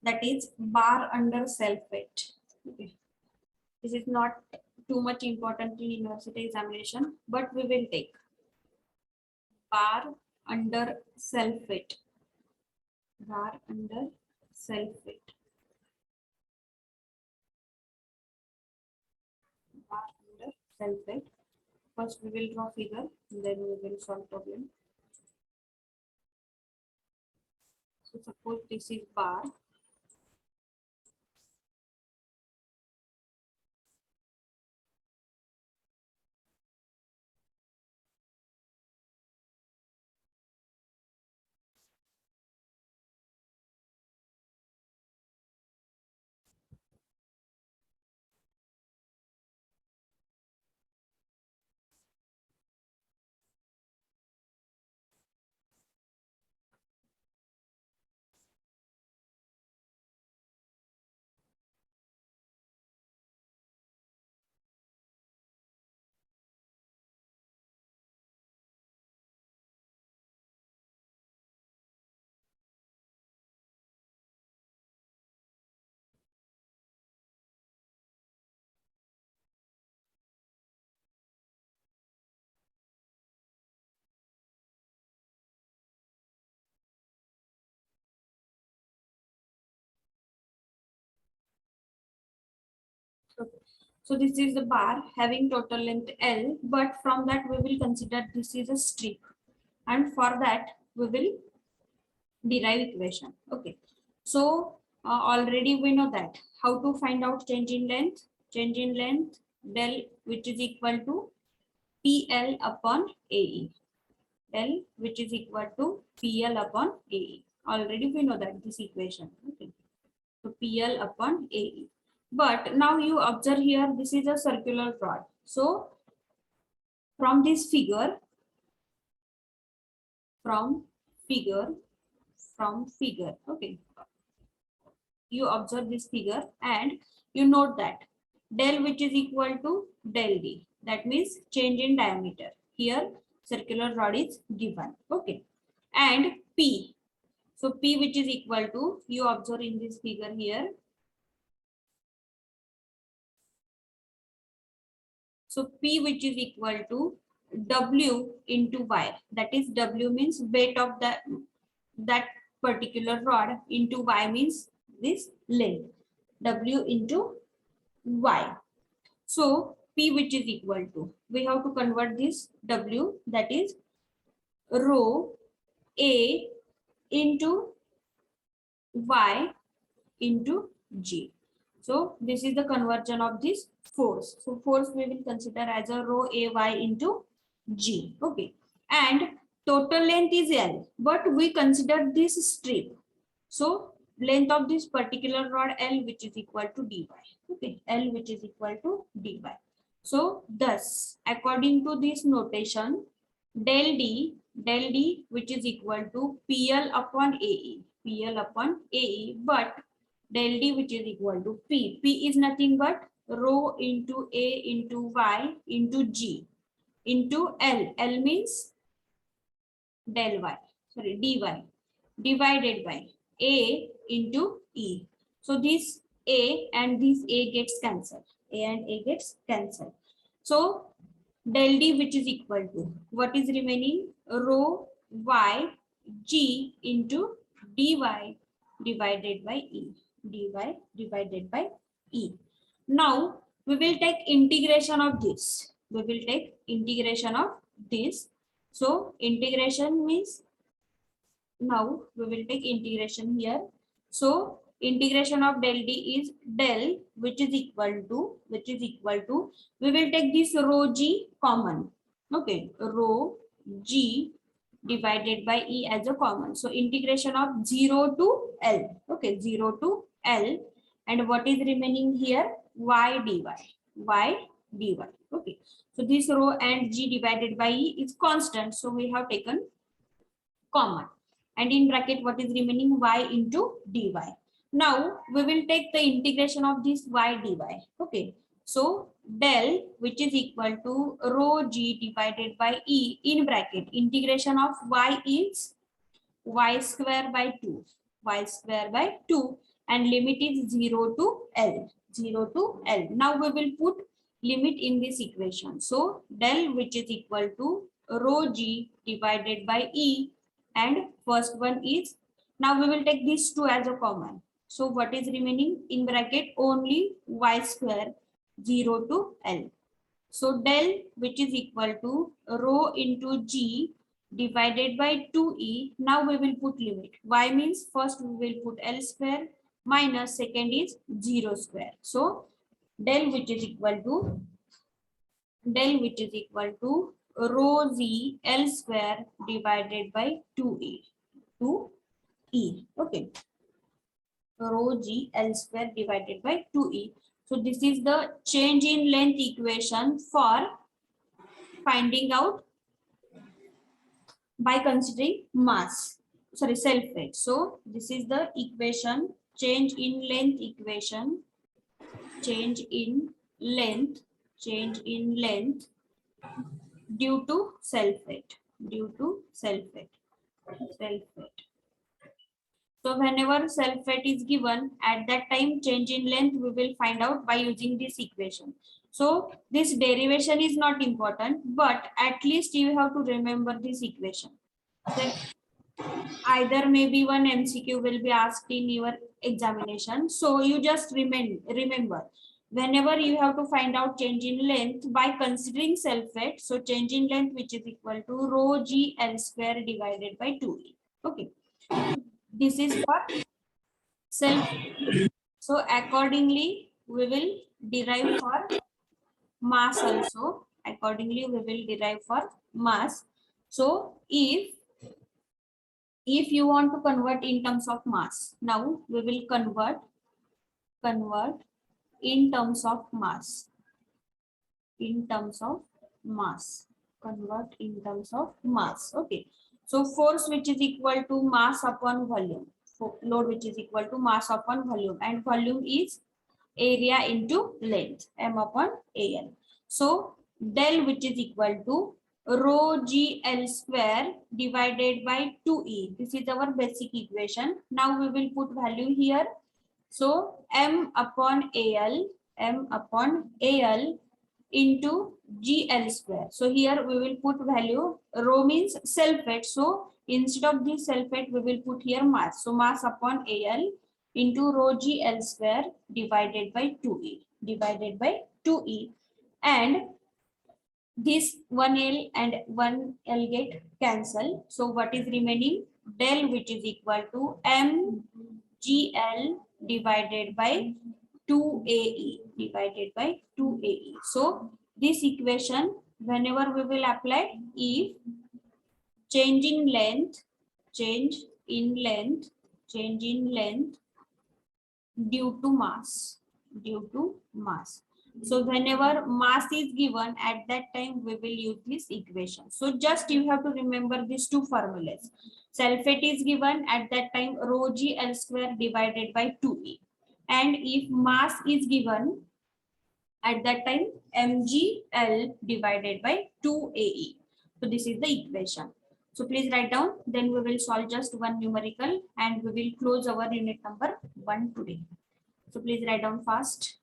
that is bar under self weight. Okay. This is not too much important in university examination, but we will take bar under self weight. Bar under self weight. Bar under self weight. First we will draw figure, then we will solve problem. So suppose this is bar. So this is the bar having total length L, but from that we will consider this is a strip, and for that we will derive equation. Okay, so already we know that how to find out change in length. Change in length del, which is equal to PL upon AE. Del, which is equal to PL upon AE. Already we know that this equation. Okay, so PL upon AE. But now you observe here, this is a circular rod. So from this figure, okay, you observe this figure and you note that del, which is equal to del D, that means change in diameter. Here circular rod is given. Okay, and P, so P, which is equal to, you observe in this figure here. So P, which is equal to W into Y, that is W means weight of that particular rod, into Y means this length, W into Y. So P, which is equal to, we have to convert this W, that is rho A into Y into G. So this is the conversion of this force. So force we will consider as a rho AY into G. Okay, and total length is L, but we consider this strip. So length of this particular rod L, which is equal to dy. Okay, L, which is equal to dy. So thus, according to this notation, del D, which is equal to PL upon AE, but del D, which is equal to P. P is nothing but rho into A into Y into G into L. L means del Y, sorry, dy, divided by A into E. So this A and this A gets cancelled. A and A gets cancelled. So del D, which is equal to, what is remaining? Rho Y G into dy divided by E. Dy divided by E. Now we will take integration of this. So integration means, now we will take integration here. So integration of del D is del, which is equal to, we will take this rho G common. Okay, rho G divided by E as a common. So integration of 0 to L. Okay, 0 to L and what is remaining here? Y dy. Y dy. Okay. So this rho and g divided by e is constant. So we have taken common. And in bracket, what is remaining? Y into dy. Now we will take the integration of this y dy. Okay. So del, which is equal to rho g divided by e in bracket. Integration of y is y square by 2. Y square by 2 and limit is 0 to L. 0 to L. Now we will put limit in this equation. So del, which is equal to rho g divided by e, and first one is, now we will take these two as a common. So what is remaining in bracket? Only y square, 0 to L. So del, which is equal to rho into g divided by 2e. Now we will put limit. Y means first we will put L square minus second is 0 square. So del, which is equal to rho z L square divided by 2e. 2e. Okay. Rho g L square divided by 2e. So this is the change in length equation for finding out by considering mass, sorry, self weight. So this is the equation, change in length equation, change in length due to self weight, self weight. So whenever self weight is given, at that time change in length we will find out by using this equation. So this derivation is not important, but at least you have to remember this equation. So either maybe one MCQ will be asked in your examination. So you just remember whenever you have to find out change in length by considering self weight. So change in length, which is equal to rho g L square divided by 2e. Okay. This is for self. So accordingly, we will derive for mass also. Accordingly, we will derive for mass. So if you want to convert in terms of mass, now we will convert in terms of mass. Convert in terms of mass. Okay. So force, which is equal to mass upon volume. Load, which is equal to mass upon volume, and volume is area into length, m upon al. So del, which is equal to rho g L square divided by 2e. This is our basic equation. Now we will put value here. So m upon al into GL square. So here we will put value, rho means self weight. So instead of this self weight, we will put here mass. So mass upon AL into rho GL square divided by 2E. And this 1L and 1L get cancelled. So what is remaining? Del, which is equal to MGL divided by 2AE. So this equation, whenever we will apply, if change in length due to mass. So whenever mass is given, at that time we will use this equation. So just you have to remember these two formulas. Self weight is given, at that time rho g L square divided by 2e. And if mass is given, at that time mgl divided by 2ae. So this is the equation. So please write down, then we will solve just one numerical and we will close our unit number 1 today. So please write down fast.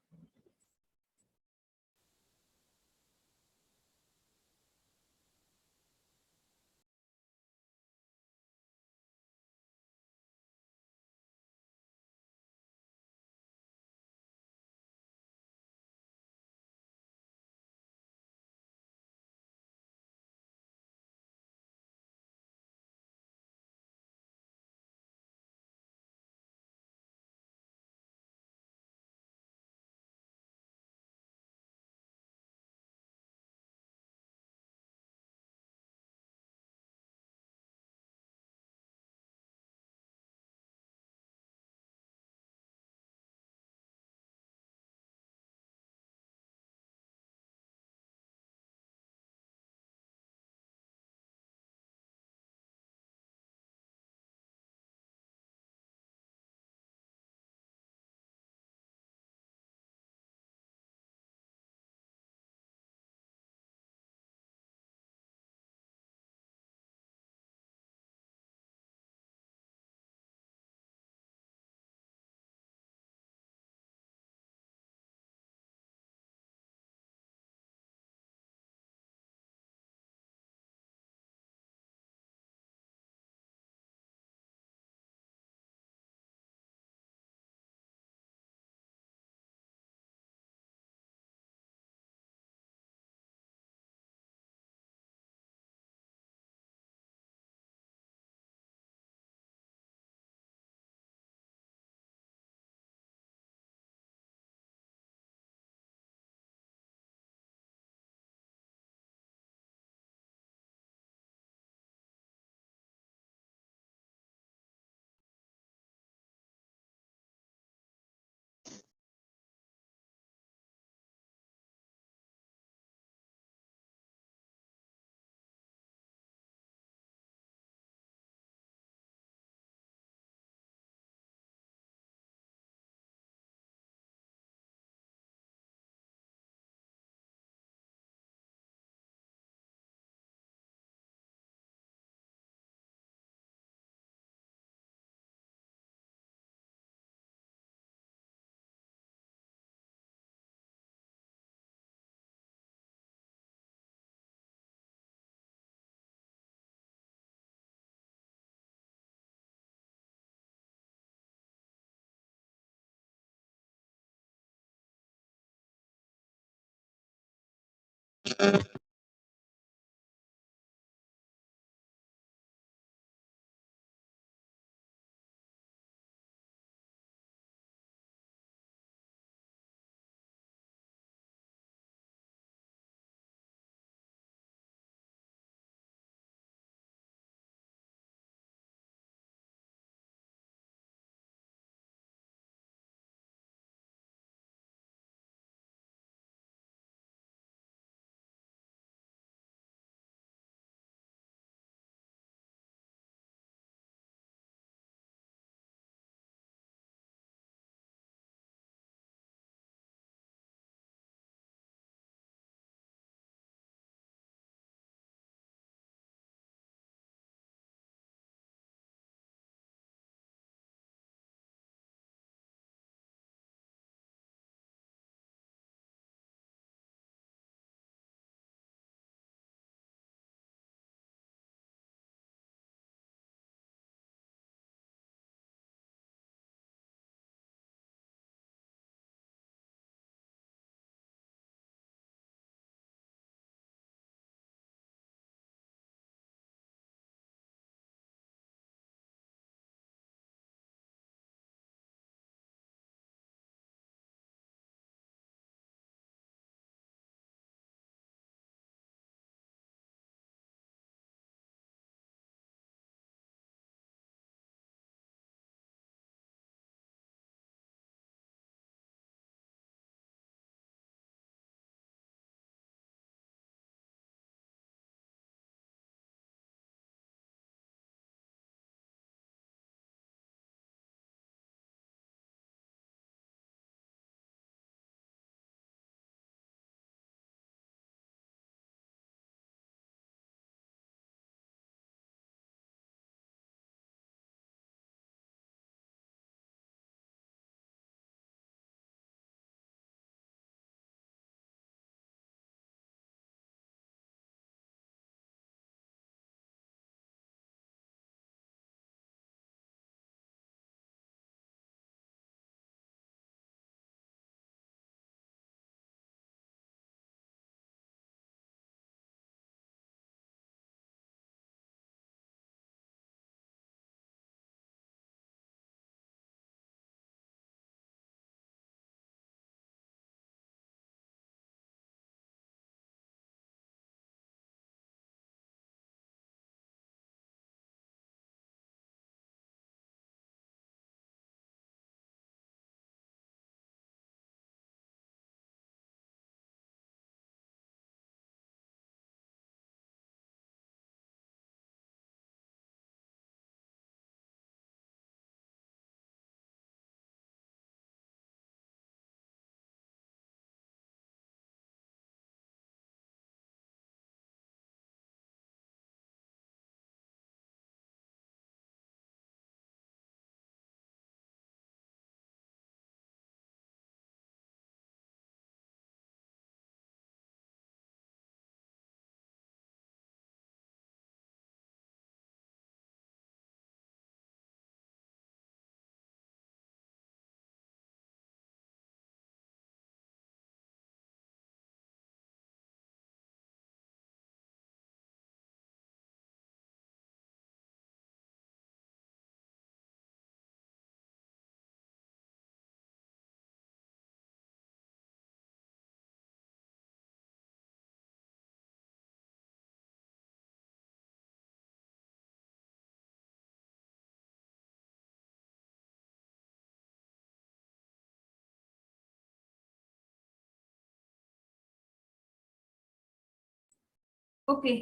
Okay,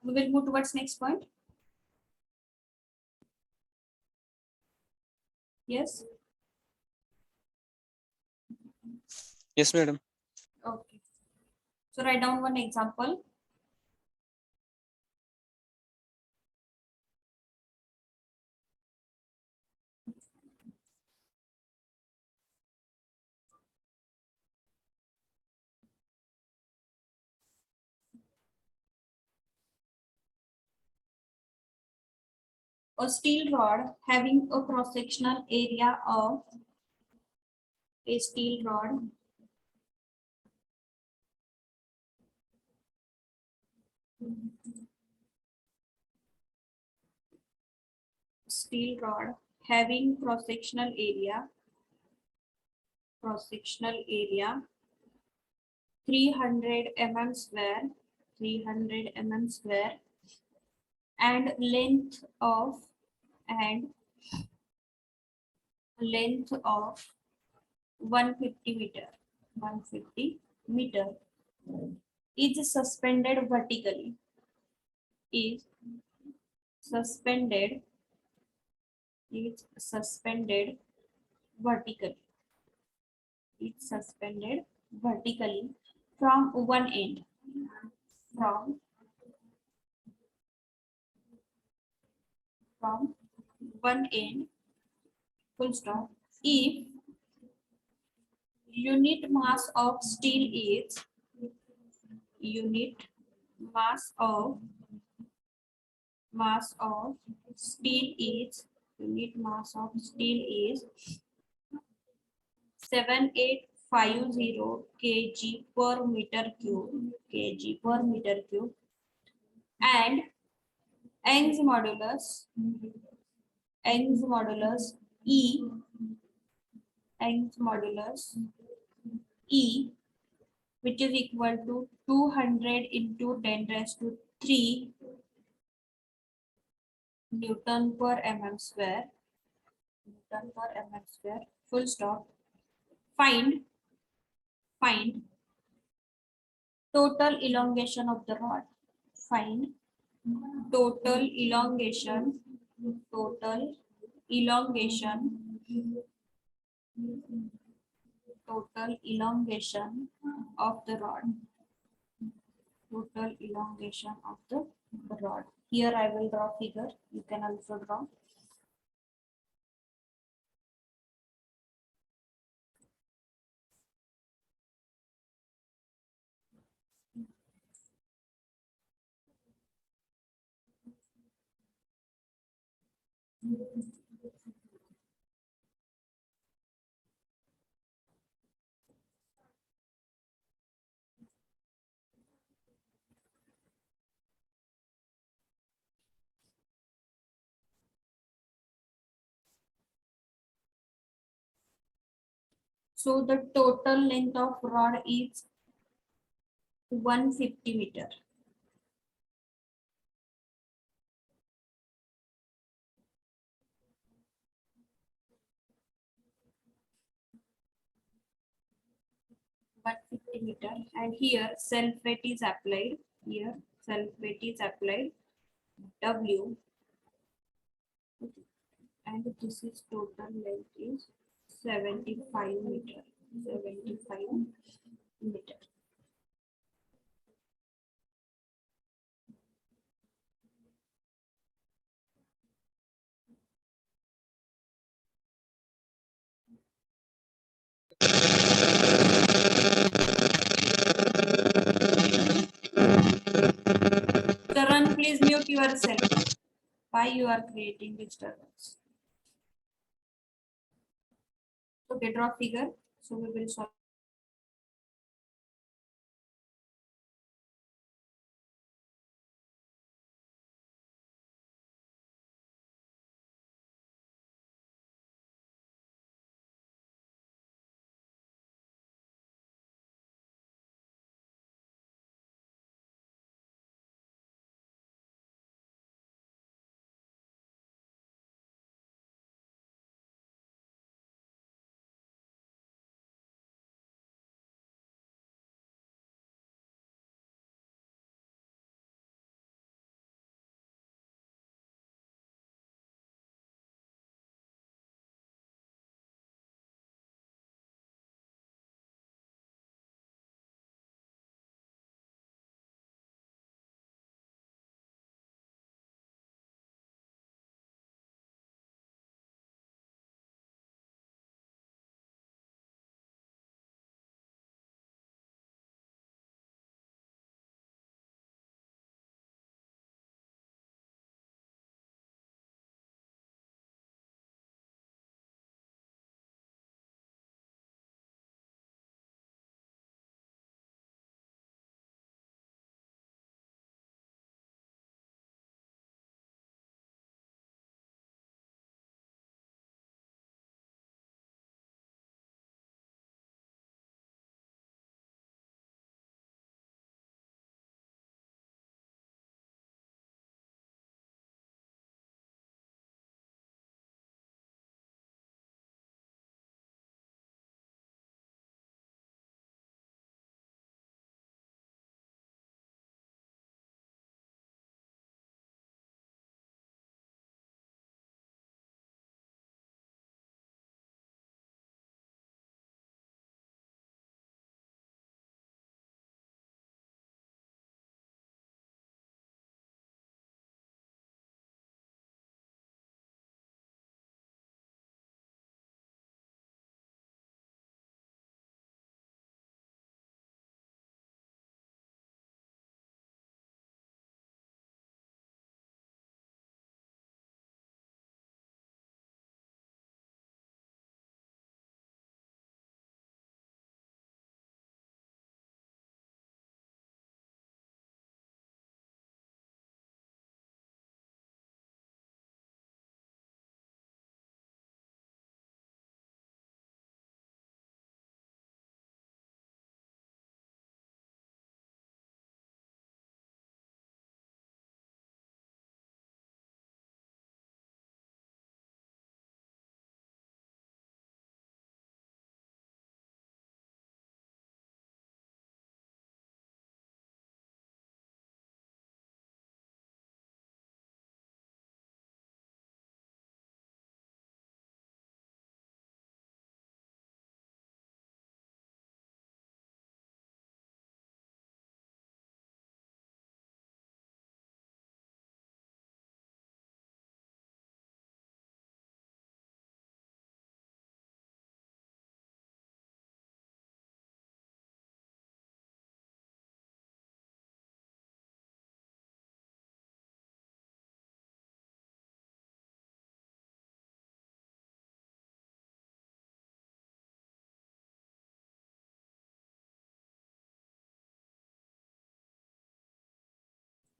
we will move towards next point. Yes, Yes, madam. okay. So write down one example. A steel rod having a cross-sectional area of a steel rod steel rod having cross-sectional area 300 mm square, 300 mm square, and length of 150 meter, 150 meter, is suspended vertically, is suspended, is suspended vertically, is suspended vertically from one end, from one end, full stop. If unit mass of steel is unit mass of steel is unit mass of steel is 7850 kg per meter cube, and Young's modulus E, Young's modulus E, which is equal to 200 into 10 raised to 3 Newton per mm square, full stop. Find total elongation of the rod. Find total elongation of the rod. Total elongation of the rod. Here I will draw figure. You can also draw. So the total length of rod is 150 meter. And here self weight is applied. W, and this is total length is 75 meter. Karan, please mute yourself. Why you are creating disturbance? Okay, draw figure. So we will solve.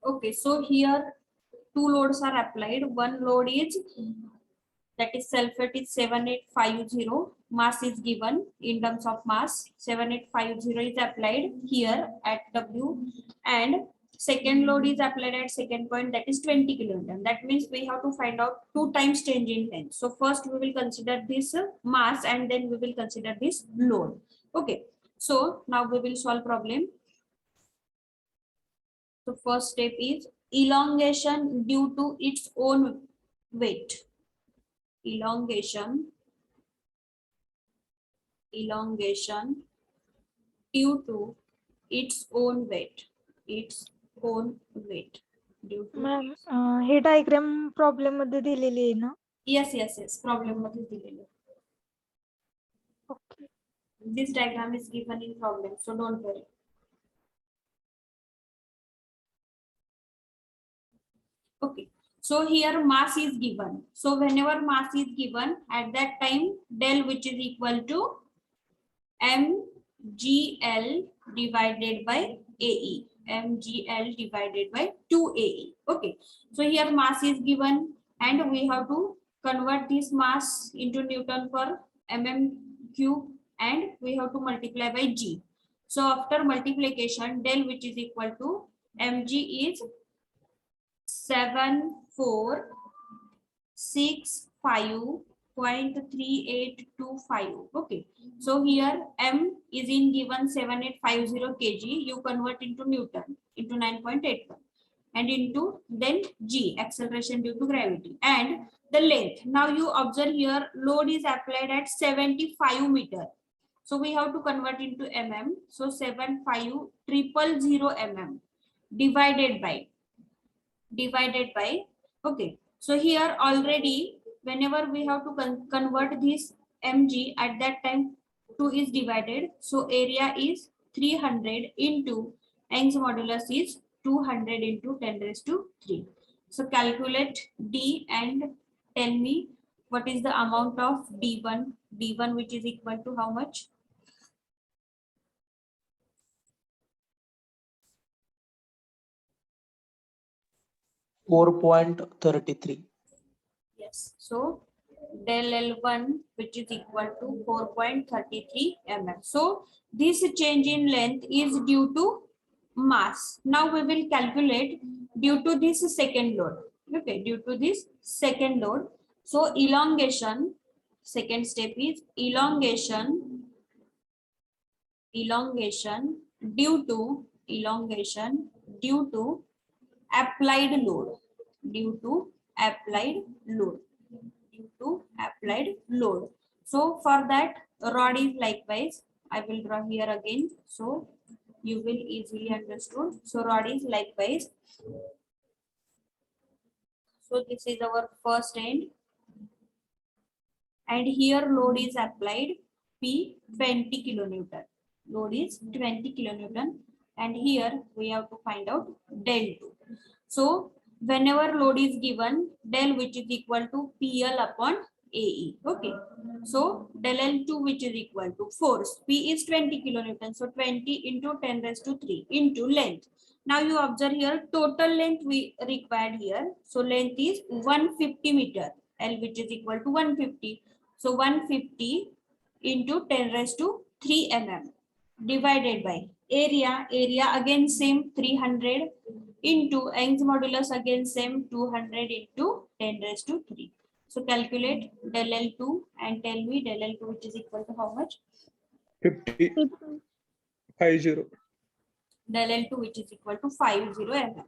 Okay, so here two loads are applied. One load is, that is sulfate is 7850. Mass is given in terms of mass. 7850 is applied here at W, and second load is applied at second point, that is 20 kilonewton. That means we have to find out 2 times change in length. So first we will consider this mass and then we will consider this load. Okay, so now we will solve problem. So first step is elongation due to its own weight. Elongation due to its own weight. Its own weight. Due to ma'am हे diagram problem मध्ये दिलेली आहे ना? yes problem मध्ये दिलेले. Okay. This diagram is given in problem, so don't worry. Okay, so here mass is given. So whenever mass is given, at that time del which is equal to mgl divided by AE. mgl divided by 2AE. Okay, so here mass is given and we have to convert this mass into Newton per mm cube and we have to multiply by G. So after multiplication, del which is equal to mg is 7465.3825. Okay, so here m is in given 7850 kg. You convert into Newton into 9.81 and into then G, acceleration due to gravity, and the length. Now you observe here load is applied at 75 meter. So we have to convert into mm. So 75000 mm divided by, okay, so here already whenever we have to convert this mg, at that time 2 is divided, so area is 300 into Young's modulus is 200 into 10 raised to 3. So calculate d and tell me what is the amount of d1 which is equal to how much? $4.33. Yes, so del L1 which is equal to 4.33 mm. So this change in length is due to mass. Now we will calculate due to this second load. Okay, due to this second load. So elongation, second step is elongation due to applied load. So for that rod is likewise, I will draw here again so you will easily understood. So rod is likewise. So this is our first end and here load is applied P 20 kilonewton. Load is 20 kilonewton and here we have to find out del 2. So whenever load is given, del which is equal to PL upon AE. Okay, so del L2 which is equal to force. P is 20 kilonewton, so 20 into 10 raised to 3 into length. Now you observe here total length we required here. So length is 150 meter. L which is equal to 150. So 150 into 10 raised to 3 mm divided by area again same 300 into Young's modulus again same 200 into 10 raised to 3. So calculate del L2 and tell me del L2 which is equal to how much? 50. Del L2 which is equal to 50 mm.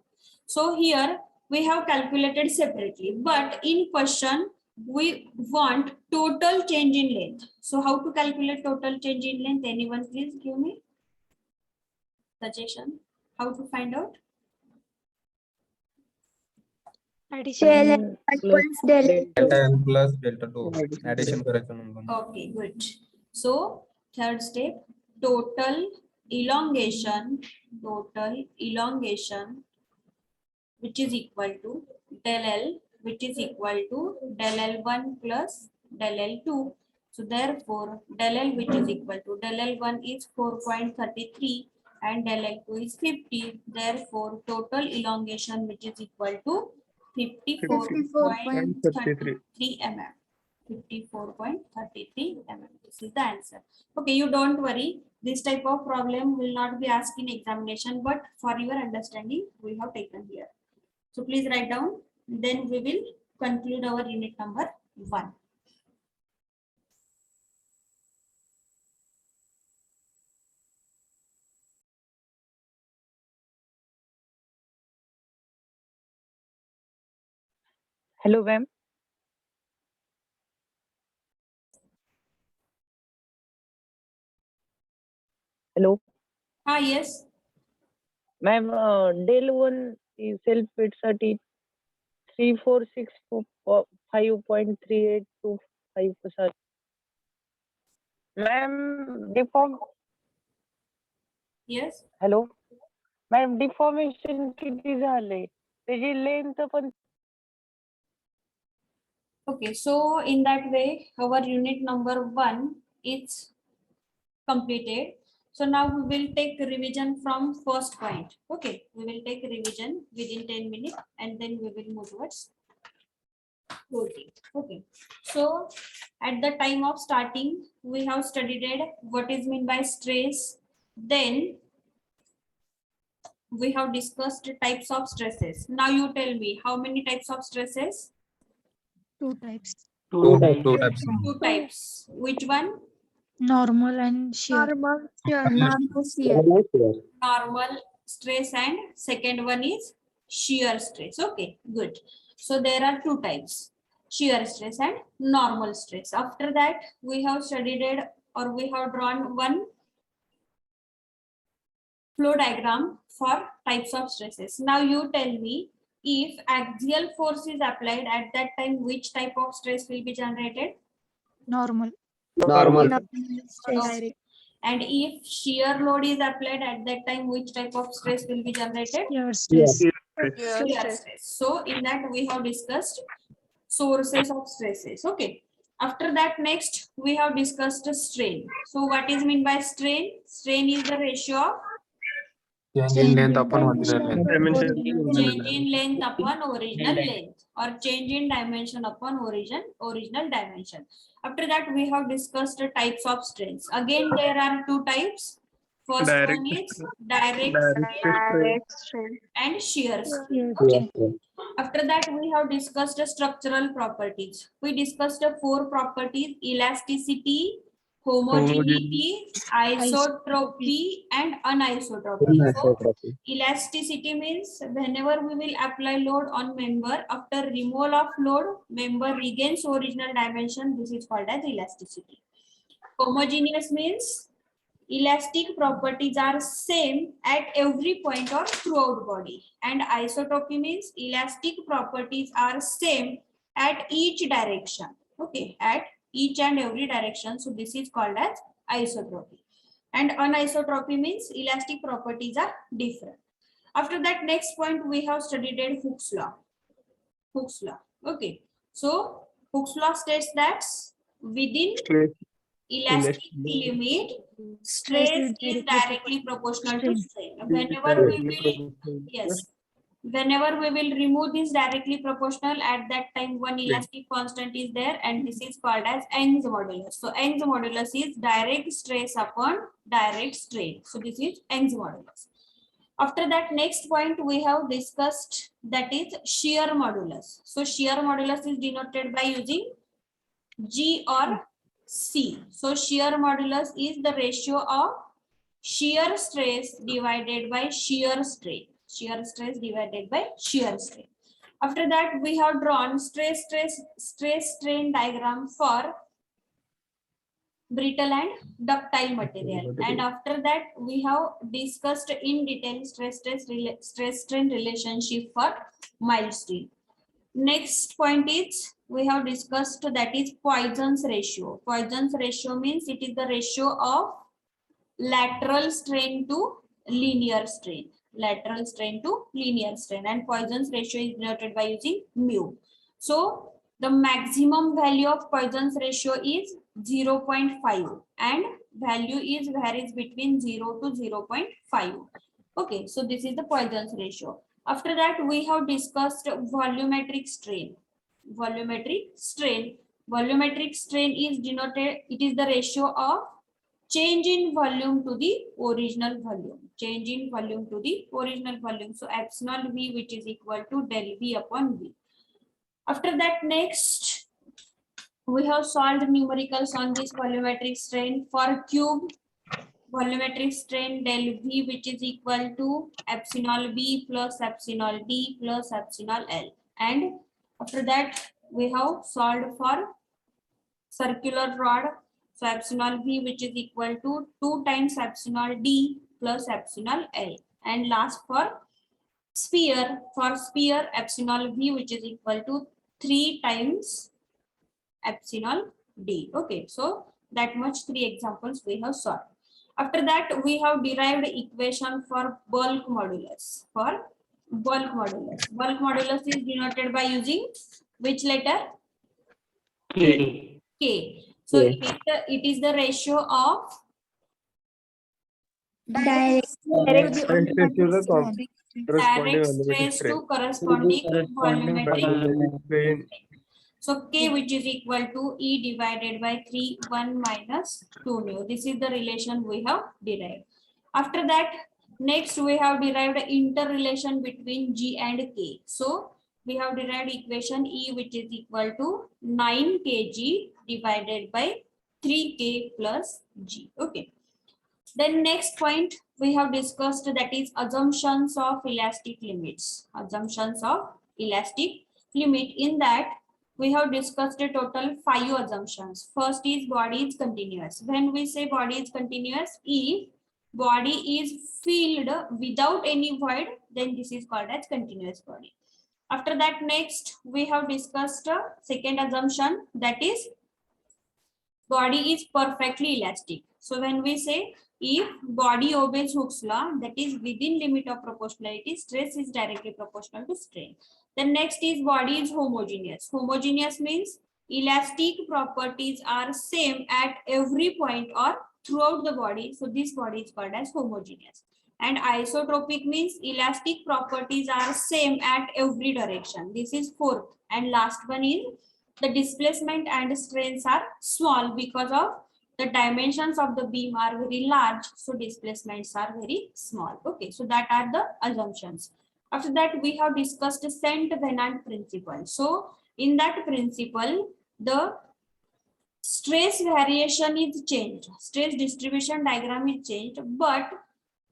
So here we have calculated separately, but in question we want total change in length. So how to calculate total change in length? Anyone please give me suggestion how to find out? Addition Delta L plus delta 2 addition करायचं म्हणून. Okay, good. So third step, total elongation which is equal to del L which is equal to del L1 plus del L2. So therefore del L which is equal to del L1 is 4.33 and del L2 is 50. Therefore, total elongation which is equal to 54.33 mm. 54.33 mm. This is the answer. Okay, you don't worry. This type of problem will not be asked in examination, but for your understanding, we have taken here. So please write down. Then we will conclude our unit number 1. Hello, ma'am. Hello, Yes. ma'am. Del 1 is self-fit 3464.5.38255%. Ma'am, Yes. Hello ma'am deformation किती झाले त्याची length पण Okay, so in that way, our unit number 1 is completed. So now we will take revision from first point. Okay, we will take revision within 10 minutes and then we will move towards closing. Okay, so at the time of starting, we have studied what is meant by stress. Then we have discussed types of stresses. Now you tell me how many types of stresses? 2 types. Two types. 2 types. Which one? Normal and shear. Normal, Normal stress and second one is shear stress. Okay, good. So there are 2 types, shear stress and normal stress. After that, we have studied or we have drawn one flow diagram for types of stresses. Now you tell me, if axial force is applied at that time, which type of stress will be generated? Normal. Okay. And if shear load is applied at that time, which type of stress will be generated? Shear stress. Shear stress. So in that we have discussed sources of stresses. Okay. After that, next we have discussed strain. So what is meant by strain? Strain is the ratio of Change in length upon original length. change in length upon original length, or change in dimension upon original dimension. After that, we have discussed types of strains. Again, there are 2 types. First one is direct strain and shear strain. Okay. After that, we have discussed structural properties. We discussed 4 properties: elasticity, homogeneity, isotropy, and anisotropy. So elasticity means whenever we will apply load on member, after removal of load, member regains original dimension. This is called as elasticity. Homogeneous means elastic properties are same at every point or throughout body. And isotropy means elastic properties are same at each direction. Okay, at each and every direction. So this is called as isotropy. And anisotropy means elastic properties are different. After that, next point we have studied Hooke's law. Hooke's law. Okay, so Hooke's law states that within elastic limit, stress is directly proportional to strain. Whenever we will, yes, whenever we will remove this directly proportional, at that time one elastic constant is there, and this is called as Young's modulus. So Young's modulus is direct stress upon direct strain. So this is Young's modulus. After that, next point we have discussed, that is shear modulus. So shear modulus is denoted by using G or C. So shear modulus is the ratio of shear stress divided by shear strain. Shear stress divided by shear strain. After that, we have drawn stress strain diagram for brittle and ductile material. And after that, we have discussed in detail stress strain relationship for mild steel. Next point is we have discussed, that is Poisson's ratio. Poisson's ratio means it is the ratio of lateral strain to linear strain. Lateral strain to linear strain, and Poisson's ratio is denoted by using mu. So the maximum value of Poisson's ratio is 0.5 and value is varies between 0 to 0.5. Okay, so this is the Poisson's ratio. After that, we have discussed volumetric strain. Volumetric strain. Volumetric strain is denoted, it is the ratio of change in volume to the original volume. Change in volume to the original volume. So epsilon V, which is equal to del V upon V. After that, next, we have solved numericals on this volumetric strain. For cube, volumetric strain del V, which is equal to epsilon B plus epsilon D plus epsilon L. And after that, we have solved for circular rod. So epsilon V, which is equal to 2 times epsilon D plus epsilon L. And last for sphere, epsilon V, which is equal to 3 times epsilon D. Okay, so that much 3 examples we have solved. After that, we have derived equation for bulk modulus. For bulk modulus. Bulk modulus is denoted by using which letter? K. K. So K. it is the ratio of Direct direct stress to corresponding volumetric. strain. So K, which is equal to E divided by 3, 1 minus 2 nu. This is the relation we have derived. After that, next we have derived interrelation between G and K. So we have derived equation E, which is equal to 9 kg divided by 3K plus G. Okay. Then next point we have discussed, that is assumptions of elastic limits. Assumptions of elastic limit. In that, we have discussed a total 5 assumptions. First is body is continuous. When we say body is continuous, if body is filled without any void, then this is called as continuous body. After that, next we have discussed a second assumption, that is body is perfectly elastic. So when we say if body obeys Hooke's law, that is within limit of proportionality, stress is directly proportional to strain. Then next is body is homogeneous. Homogeneous means elastic properties are same at every point or throughout the body. So this body is called as homogeneous. And isotropic means elastic properties are same at every direction. This is fourth. And last one is the displacement and strains are small because of the dimensions of the beam are very large, so displacements are very small. Okay, so that are the assumptions. After that, we have discussed Saint-Venant principle. So in that principle, the stress variation is changed, stress distribution diagram is changed, but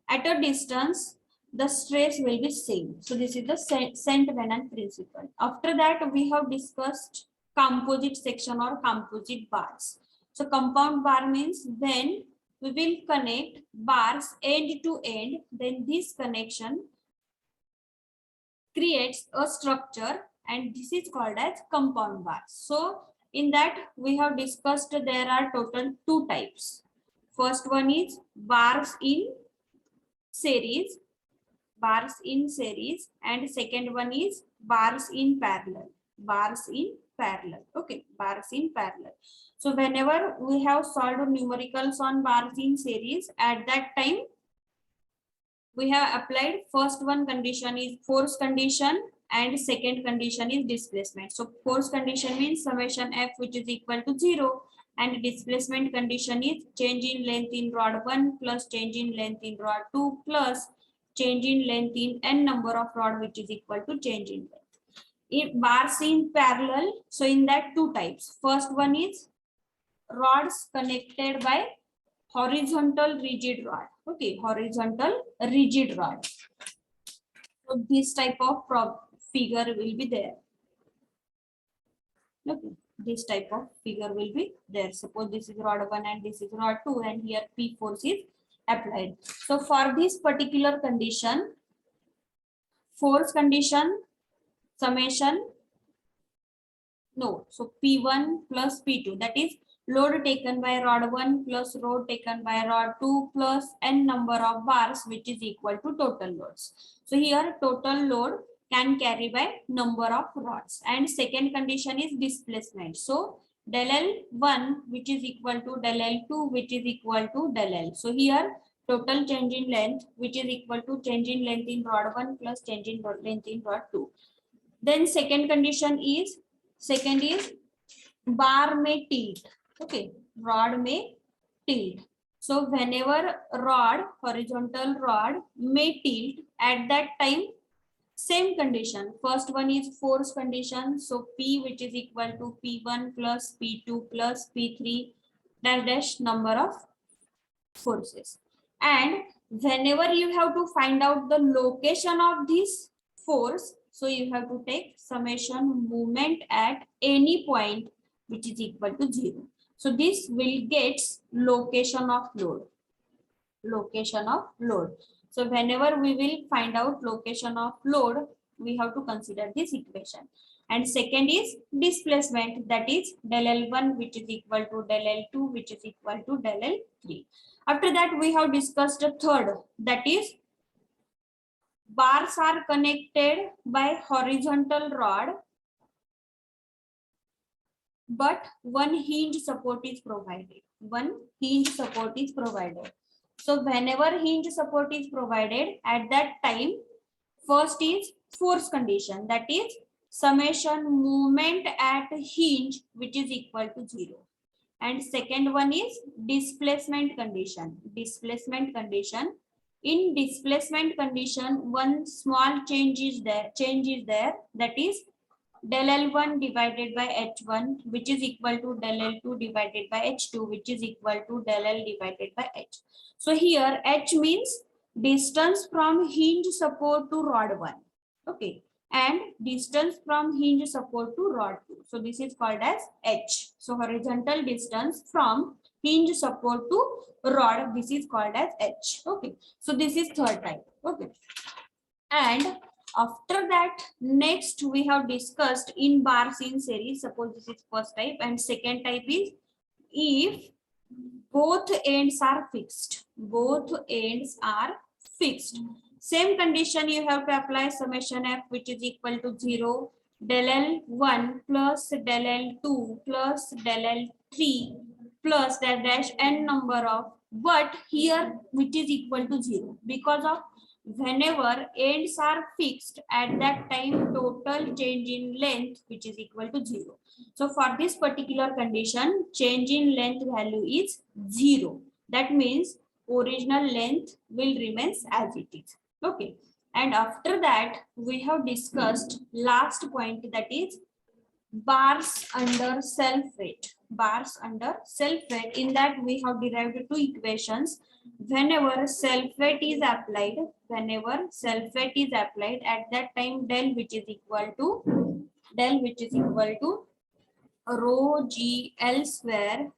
at a distance the stress will be same. So this is the Saint-Venant principle. After that, we have discussed composite section or composite bars. So compound bar means when we will connect bars end to end, then this connection creates a structure and this is called as compound bars. So in that we have discussed there are total 2 types. First one is bars in series, and second one is bars in parallel. Okay, bars in parallel. So whenever we have solved numericals on bars in series, at that time we have applied first one condition is force condition and second condition is displacement. So force condition means summation F, which is equal to 0, and displacement condition is change in length in rod 1 plus change in length in rod 2 plus change in length in n number of rod, which is equal to change in length. If bars in parallel, so in that 2 types. First one is rods connected by horizontal rigid rod. Okay, horizontal rigid rod. So this type of figure will be there. Okay, this type of figure will be there. Suppose this is rod 1 and this is rod 2, and here P force is applied. So for this particular condition, force condition, summation, no, so P1 plus P2, that is load taken by rod 1 plus load taken by rod 2 plus n number of bars, which is equal to total loads. So here total load can carry by number of rods. And second condition is displacement. So del L1 which is equal to del L2 which is equal to del L. So here total change in length which is equal to change in length in rod 1 plus change in length in rod 2. Then second is bar may tilt. Okay, rod may tilt. So whenever horizontal rod may tilt, at that time same condition. First one is force condition. So P which is equal to P1 plus P2 plus P3 dash number of forces. And whenever you have to find out the location of this force, so you have to take summation moment at any point which is equal to 0. So this will get location of load. So whenever we will find out location of load, we have to consider this equation. And second is displacement, that is del L1 which is equal to del L2 which is equal to del L3. After that we have discussed a third, that is bars are connected by horizontal rod, but one hinge support is provided. So whenever hinge support is provided, at that time, first is force condition, that is summation moment at hinge which is equal to 0. And second one is displacement condition. In displacement condition, one small change is there, that is del L1 divided by H1 which is equal to del L2 divided by H2 which is equal to del L divided by H. So here H means distance from hinge support to rod 1. Okay. And distance from hinge support to rod 2. So this is called as H. So horizontal distance from hinge support to rod, this is called as H. Okay. So this is third type. Okay. And after that, next we have discussed in bars in series. Suppose this is first type, and second type is if both ends are fixed. Same condition you have to apply summation F which is equal to 0, del L1 plus del L2 plus del L3 plus that dash n number of, but here which is equal to 0 because of whenever ends are fixed, at that time total change in length which is equal to 0. So for this particular condition, change in length value is 0. That means original length will remain as it is. Okay. And after that, we have discussed last point, that is bars under self weight. In that we have derived two equations. Whenever self weight is applied, at that time del which is equal to rho GL square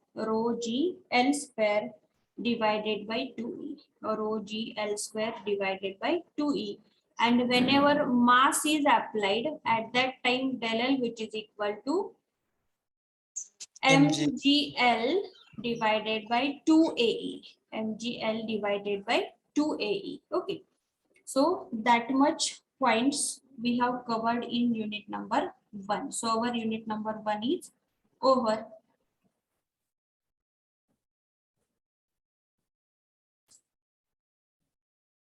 divided by 2e, rho GL square divided by 2e. And whenever mass is applied, at that time del L which is equal to mgl divided by 2ae. Okay. So that much points we have covered in unit number 1. So our unit number 1 is over.